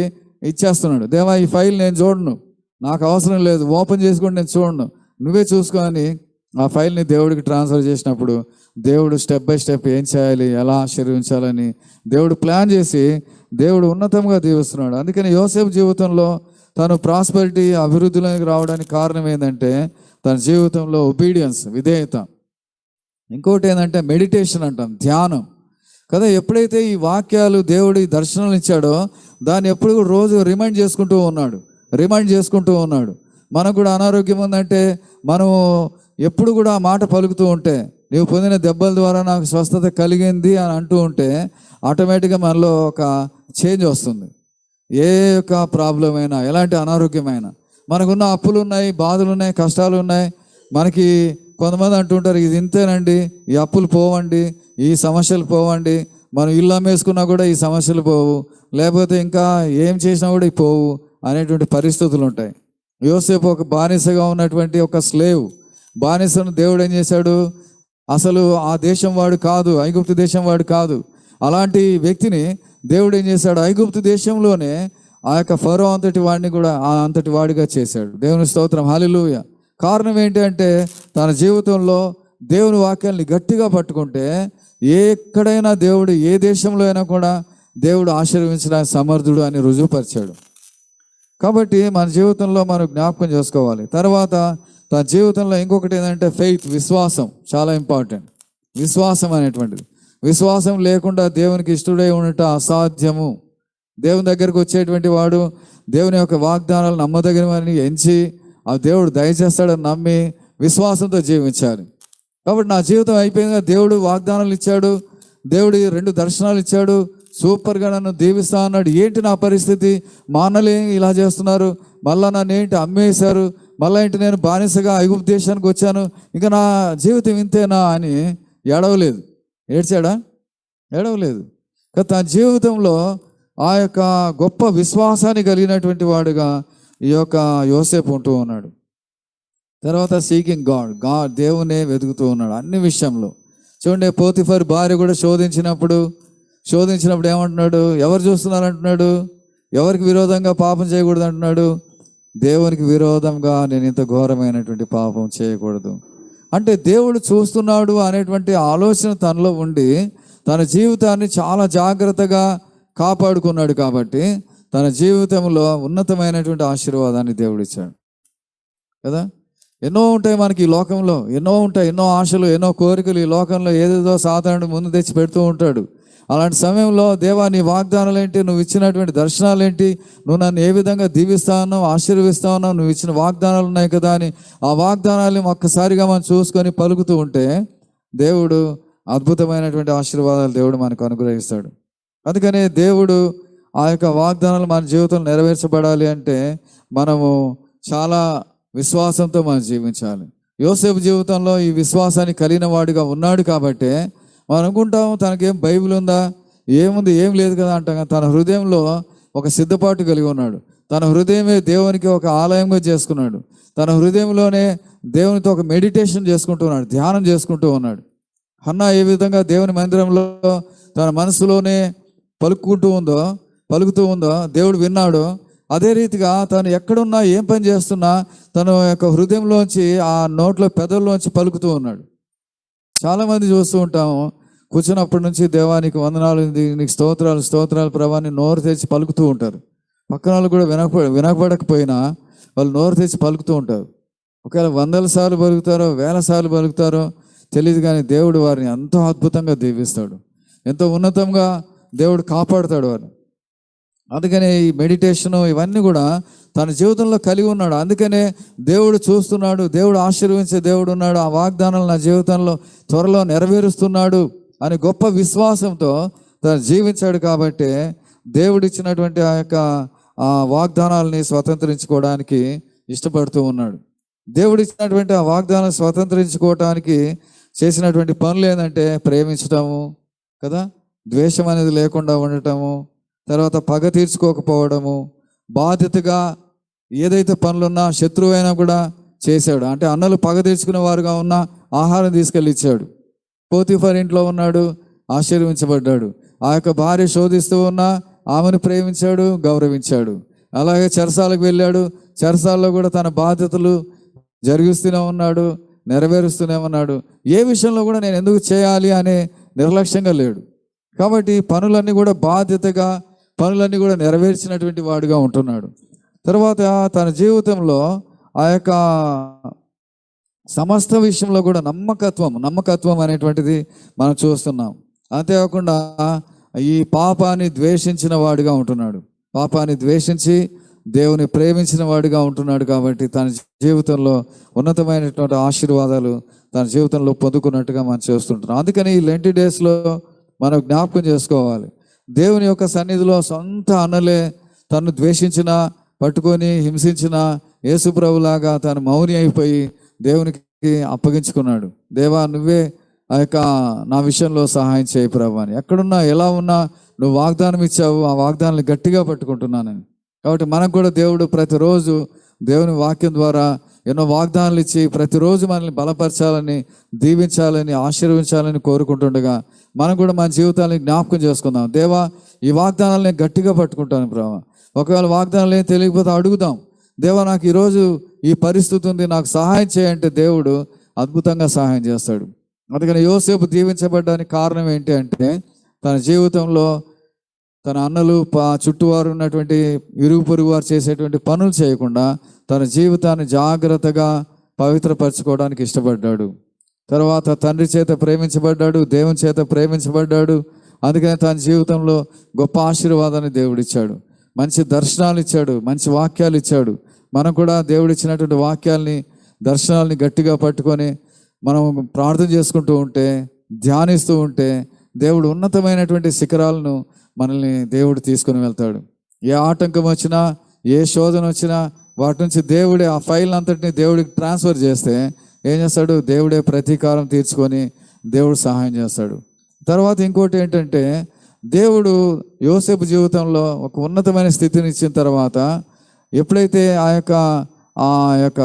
ఇచ్చేస్తున్నాడు. దేవా ఈ ఫైల్ నేను చూడను, నాకు అవసరం లేదు, ఓపెన్ చేసుకొని నేను చూడను, నువ్వే చూసుకొని ఆ ఫైల్ని దేవుడికి ట్రాన్స్ఫర్ చేసినప్పుడు దేవుడు స్టెప్ బై స్టెప్ ఏం చేయాలి, ఎలా ఆశీర్వించాలని దేవుడు ప్లాన్ చేసి దేవుడు ఉన్నతంగా దీవిస్తున్నాడు. అందుకని యోసేపు జీవితంలో తను ప్రాస్పరిటీ, అభివృద్ధిలోకి రావడానికి కారణం ఏంటంటే తన జీవితంలో ఒబీడియన్స్, విధేయత. ఇంకోటి ఏంటంటే మెడిటేషన్ అంటాం, ధ్యానం కదా. ఎప్పుడైతే ఈ వాక్యాలు దేవుడు ఈ దర్శనాలు ఇచ్చాడో దాన్ని ఎప్పుడు రోజు రిమైండ్ చేసుకుంటూ ఉన్నాడు. మనకు కూడా అనారోగ్యం ఉందంటే మనము ఎప్పుడు కూడా ఆ మాట పలుకుతూ ఉంటే, నీవు పొందిన దెబ్బల ద్వారా నాకు స్వస్థత కలిగింది అని అంటూ ఉంటే ఆటోమేటిక్గా మనలో ఒక చేంజ్ వస్తుంది. ఏ యొక్క ప్రాబ్లం అయినా, ఎలాంటి అనారోగ్యమైనా, మనకున్న అప్పులు ఉన్నాయి, బాధలు ఉన్నాయి, కష్టాలు ఉన్నాయి. మనకి కొంతమంది అంటుంటారు, ఇది ఇంతేనండి, ఈ అప్పులు పోవండి, ఈ సమస్యలు పోవండి, మనం ఇల్లు అమ్మేసుకున్నా కూడా ఈ సమస్యలు పోవు, లేకపోతే ఇంకా ఏం చేసినా కూడా ఇవి పోవు అనేటువంటి పరిస్థితులు ఉంటాయి. యోసేపు ఒక బానిసగా ఉన్నటువంటి ఒక స్లేవ్, బానిసను దేవుడు ఏం చేశాడు, అసలు ఆ దేశం వాడు కాదు, ఐగుప్తు దేశం వాడు కాదు, అలాంటి వ్యక్తిని దేవుడు ఏం చేశాడు, ఐగుప్తు దేశంలోనే ఆ యొక్క ఫరో అంతటి వాడిని కూడా అంతటి వాడిగా చేశాడు. దేవుని స్తోత్రం, హల్లెలూయా. కారణం ఏంటి అంటే, తన జీవితంలో దేవుని వాక్యాన్ని గట్టిగా పట్టుకుంటే ఎక్కడైనా దేవుడు, ఏ దేశంలో అయినా కూడా దేవుడు ఆశీర్వదించడానికి సమర్థుడు అని రుజువుపరిచాడు. కాబట్టి మన జీవితంలో మనం జ్ఞాపకం చేసుకోవాలి. తర్వాత తన జీవితంలో ఇంకొకటి ఏంటంటే ఫెయిత్, విశ్వాసం చాలా ఇంపార్టెంట్. విశ్వాసం అనేటువంటిది, విశ్వాసం లేకుండా దేవునికి ఇష్టడై ఉండటం అసాధ్యము. దేవుని దగ్గరకు వచ్చేటువంటి వాడు దేవుని యొక్క వాగ్దానాలు నమ్మదగినవని ఎంచి ఆ దేవుడు దయచేస్తాడని నమ్మి విశ్వాసంతో జీవించాలి. కాబట్టి నా జీవితం అయిపోయిందిగా, దేవుడు వాగ్దానాలు ఇచ్చాడు, దేవుడు 2 దర్శనాలు ఇచ్చాడు, సూపర్గా నన్ను దీవిస్తా అన్నాడు. ఏంటి నా పరిస్థితి, మా అన్నలు ఇలా చేస్తున్నారు, మళ్ళీ నన్ను ఏంటి అమ్మేశారు, మళ్ళీ ఏంటి నేను బానిసగా ఐగుప్తు దేశానికి వచ్చాను, ఇంకా నా జీవితం ఇంతేనా అని ఏడవలేదు. ఏడ్చాడా? ఏడవలేదు. కానీ తన జీవితంలో ఆ యొక్క గొప్ప విశ్వాసాన్ని కలిగినటువంటి వాడుగా ఈ యొక్క యోసేపు ఉంటూ ఉన్నాడు. తర్వాత సీకింగ్ గాడ్, దేవునే వెతుకుతూ ఉన్నాడు అన్ని విషయంలో. చూడండి, పోతిఫర్ భార్య కూడా శోధించినప్పుడు ఏమంటున్నాడు, ఎవరు చూస్తున్నారు అంటున్నాడు, ఎవరికి విరోధంగా పాపం చేయకూడదు అంటున్నాడు, దేవునికి విరోధంగా నేను ఇంత ఘోరమైనటువంటి పాపం చేయకూడదు. అంటే దేవుడు చూస్తున్నాడు అనేటువంటి ఆలోచన తనలో ఉండి తన జీవితాన్ని చాలా జాగ్రత్తగా కాపాడుకున్నాడు. కాబట్టి తన జీవితంలో ఉన్నతమైనటువంటి ఆశీర్వాదాన్ని దేవుడు ఇచ్చాడు కదా. ఎన్నో ఉంటాయి మనకి ఈ లోకంలో, ఎన్నో ఉంటాయి, ఎన్నో ఆశలు, ఎన్నో కోరికలు. ఈ లోకంలో ఏదేదో సాధారణ ముందు తెచ్చి పెడుతూ ఉంటాడు. అలాంటి సమయంలో, దేవా నీ వాగ్దానాలు ఏంటి, నువ్వు ఇచ్చినటువంటి దర్శనాలు ఏంటి, నువ్వు నన్ను ఏ విధంగా దీవిస్తా ఉన్నావు, ఆశీర్విస్తా ఉన్నావు, నువ్వు ఇచ్చిన వాగ్దానాలు ఉన్నాయి కదా అని ఆ వాగ్దానాలను ఒక్కసారిగా మనం చూసుకొని పలుకుతూ ఉంటే దేవుడు అద్భుతమైనటువంటి ఆశీర్వాదాలు దేవుడు మనకు అనుగ్రహిస్తాడు. అందుకనే దేవుడు ఆ యొక్క వాగ్దానాలు మన జీవితంలో నెరవేర్చబడాలి అంటే మనము చాలా విశ్వాసంతో మనం జీవించాలి. యోసేపు జీవితంలో ఈ విశ్వాసాన్ని కలిగిన వాడిగా ఉన్నాడు కాబట్టి మనం అనుకుంటాము తనకేం బైబిల్ ఉందా, ఏముంది, ఏం లేదు కదా అంటాం. తన హృదయంలో ఒక సిద్ధపాటు కలిగి ఉన్నాడు. తన హృదయమే దేవునికి ఒక ఆలయంగా చేసుకున్నాడు. తన హృదయంలోనే దేవునితో ఒక మెడిటేషన్ చేసుకుంటూ ఉన్నాడు, ధ్యానం చేసుకుంటూ ఉన్నాడు. హన్నా ఏ విధంగా దేవుని మందిరంలో తన మనసులోనే పలుకుతూ ఉందో దేవుడు విన్నాడు. అదే రీతిగా తను ఎక్కడున్నా, ఏం పని చేస్తున్నా తన యొక్క హృదయంలోంచి, ఆ నోట్లో పెదల్లోంచి పలుకుతూ ఉన్నాడు. చాలామంది చూస్తూ ఉంటాము, కూర్చున్నప్పటి నుంచి దేవానికి వందనాలు, నీకు స్తోత్రాలు ప్రభాని నోరు తెచ్చి పలుకుతూ ఉంటారు. పక్కన వాళ్ళు కూడా వినపడకపోయినా వాళ్ళు నోరు తెచ్చి పలుకుతూ ఉంటారు. ఒకవేళ 100 సార్లు పలుకుతారో 1000 సార్లు పలుకుతారో తెలియదు, కానీ దేవుడు వారిని ఎంతో అద్భుతంగా దీవిస్తాడు, ఎంతో ఉన్నతంగా దేవుడు కాపాడుతాడు వారిని. అందుకనే ఈ మెడిటేషను ఇవన్నీ కూడా తన జీవితంలో కలిగి ఉన్నాడు. అందుకనే దేవుడు చూస్తున్నాడు, దేవుడు ఆశీర్వదించే దేవుడు ఉన్నాడు, ఆ వాగ్దానాలు నా జీవితంలో త్వరలో నెరవేరుస్తున్నాడు అని గొప్ప విశ్వాసంతో తను జీవించాడు. కాబట్టి దేవుడు ఇచ్చినటువంటి ఆ యొక్క వాగ్దానాలని స్వతంత్రించుకోవడానికి ఇష్టపడుతూ ఉన్నాడు. దేవుడు ఇచ్చినటువంటి ఆ వాగ్దానాన్ని స్వతంత్రించుకోవటానికి చేసినటువంటి పనులు ఏంటంటే ప్రేమించటము కదా, ద్వేషం అనేది లేకుండా ఉండటము, తర్వాత పగ తీర్చుకోకపోవడము, బాధ్యతగా ఏదైతే పనులున్నా శత్రువైనా కూడా చేశాడు. అంటే అన్నలు పగ తీర్చుకునే వారుగా ఉన్న ఆహారం తీసుకెళ్ళి ఇచ్చాడు. పోతిఫర్ ఇంట్లో ఉన్నాడు, ఆశీర్వించబడ్డాడు. ఆ యొక్క భార్య శోధిస్తూ ఉన్నా ఆమెను ప్రేమించాడు, గౌరవించాడు. అలాగే చెరసాలకు వెళ్ళాడు, చెరసాలలో కూడా తన బాధ్యతలు జరిగిస్తూనే ఉన్నాడు, నెరవేరుస్తూనే ఉన్నాడు. ఏ విషయంలో కూడా నేను ఎందుకు చేయాలి అనే నిర్లక్ష్యంగా లేడు. కాబట్టి పనులన్నీ కూడా బాధ్యతగా, పనులన్నీ కూడా నెరవేర్చినటువంటి వాడుగా ఉంటున్నాడు. తర్వాత తన జీవితంలో ఆ యొక్క సమస్త విషయంలో కూడా నమ్మకత్వం అనేటువంటిది మనం చూస్తున్నాం. అంతేకాకుండా ఈ పాపాన్ని ద్వేషించిన వాడిగా ఉంటున్నాడు. పాపాన్ని ద్వేషించి దేవుని ప్రేమించిన వాడిగా ఉంటున్నాడు కాబట్టి తన జీవితంలో ఉన్నతమైనటువంటి ఆశీర్వాదాలు తన జీవితంలో పొందుకున్నట్టుగా మనం చేస్తుంటున్నాం. అందుకని ఈ లెంటి డేస్లో మనం జ్ఞాపకం చేసుకోవాలి, దేవుని యొక్క సన్నిధిలో సొంత అన్నలే తను ద్వేషించిన, పట్టుకొని హింసించిన యేసుప్రభులాగా తను మౌని అయిపోయి దేవునికి అప్పగించుకున్నాడు. దేవా, నువ్వే ఆ యొక్క నా విషయంలో సహాయం చేయి ప్రభు అని. ఎక్కడున్నా ఎలా ఉన్నా నువ్వు వాగ్దానం ఇచ్చావు, ఆ వాగ్దానాన్ని గట్టిగా పట్టుకుంటున్నానని. కాబట్టి మనకు కూడా దేవుడు ప్రతిరోజు దేవుని వాక్యం ద్వారా ఎన్నో వాగ్దానాలు ఇచ్చి ప్రతిరోజు మనల్ని బలపరచాలని, దీవించాలని, ఆశీర్వించాలని కోరుకుంటుండగా మనం కూడా మన జీవితాన్ని జ్ఞాపకం చేసుకుందాం. దేవా, ఈ వాగ్దానాలు నేను గట్టిగా పట్టుకుంటాను ప్రభు. ఒకవేళ వాగ్దానాలు ఏం తెలియకపోతే అడుగుదాం, దేవా నాకు ఈరోజు ఈ పరిస్థితి ఉంది, నాకు సహాయం చేయంటే దేవుడు అద్భుతంగా సహాయం చేస్తాడు. అందుకని యోసేపు దీవించబడ్డానికి కారణం ఏంటి అంటే తన జీవితంలో తన అన్నలు చుట్టూవారు ఉన్నటువంటి ఇరుగు పొరుగు వారు చేసేటువంటి పనులు చేయకుండా తన జీవితాన్ని జాగ్రత్తగా పవిత్రపరచుకోవడానికి ఇష్టపడ్డాడు. తర్వాత తండ్రి చేత ప్రేమించబడ్డాడు, దేవుని చేత ప్రేమించబడ్డాడు. అందుకని తన జీవితంలో గొప్ప ఆశీర్వాదాన్ని దేవుడిచ్చాడు, మంచి దర్శనాలు ఇచ్చాడు, మంచి వాక్యాలు ఇచ్చాడు. మనం కూడా దేవుడు ఇచ్చినటువంటి వాక్యాల్ని, దర్శనాల్ని గట్టిగా పట్టుకొని మనం ప్రార్థన చేసుకుంటూ ఉంటే, ధ్యానిస్తూ ఉంటే దేవుడు ఉన్నతమైనటువంటి శిఖరాలను మనల్ని దేవుడు తీసుకుని వెళ్తాడు. ఏ ఆటంకం వచ్చినా, ఏ శోధన వచ్చినా వాటి నుంచి దేవుడే ఆ ఫైల్ అంతటిని దేవుడికి ట్రాన్స్ఫర్ చేస్తే ఏం చేస్తాడు? దేవుడే ప్రతీకారం తీర్చుకొని దేవుడు సహాయం చేస్తాడు. తర్వాత ఇంకోటి ఏంటంటే, దేవుడు యోసేపు జీవితంలో ఒక ఉన్నతమైన స్థితిని ఇచ్చిన తర్వాత ఎప్పుడైతే ఆ యొక్క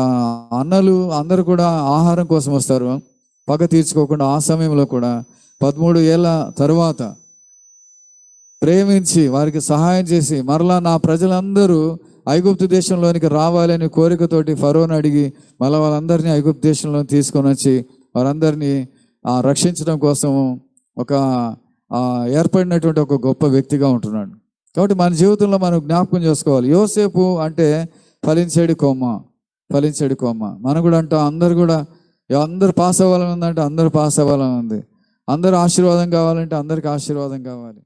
అన్నలు అందరూ కూడా ఆహారం కోసం వస్తారు, పగ తీర్చుకోకుండా ఆ సమయంలో కూడా 13 ఏళ్ళ తరువాత ప్రేమించి వారికి సహాయం చేసి మరలా నా ప్రజలందరూ ఐగుప్తు దేశంలోనికి రావాలని కోరికతోటి ఫరోను అడిగి మళ్ళీ వాళ్ళందరినీ ఐగుప్తు దేశంలో తీసుకొని వచ్చి వారందరినీ రక్షించడం కోసం ఒక ఏర్పడినటువంటి ఒక గొప్ప వ్యక్తిగా ఉంటున్నాడు. కాబట్టి మన జీవితంలో మనం జ్ఞాపకం చేసుకోవాలి, యోసేపు అంటే ఫలించేడు కొమ్మ. మనం కూడా అంటాం, అందరు పాస్ అవ్వాలని ఉందంటే అందరూ పాస్ అవ్వాలని ఉంది, అందరూ ఆశీర్వాదం కావాలంటే అందరికి ఆశీర్వాదం కావాలి.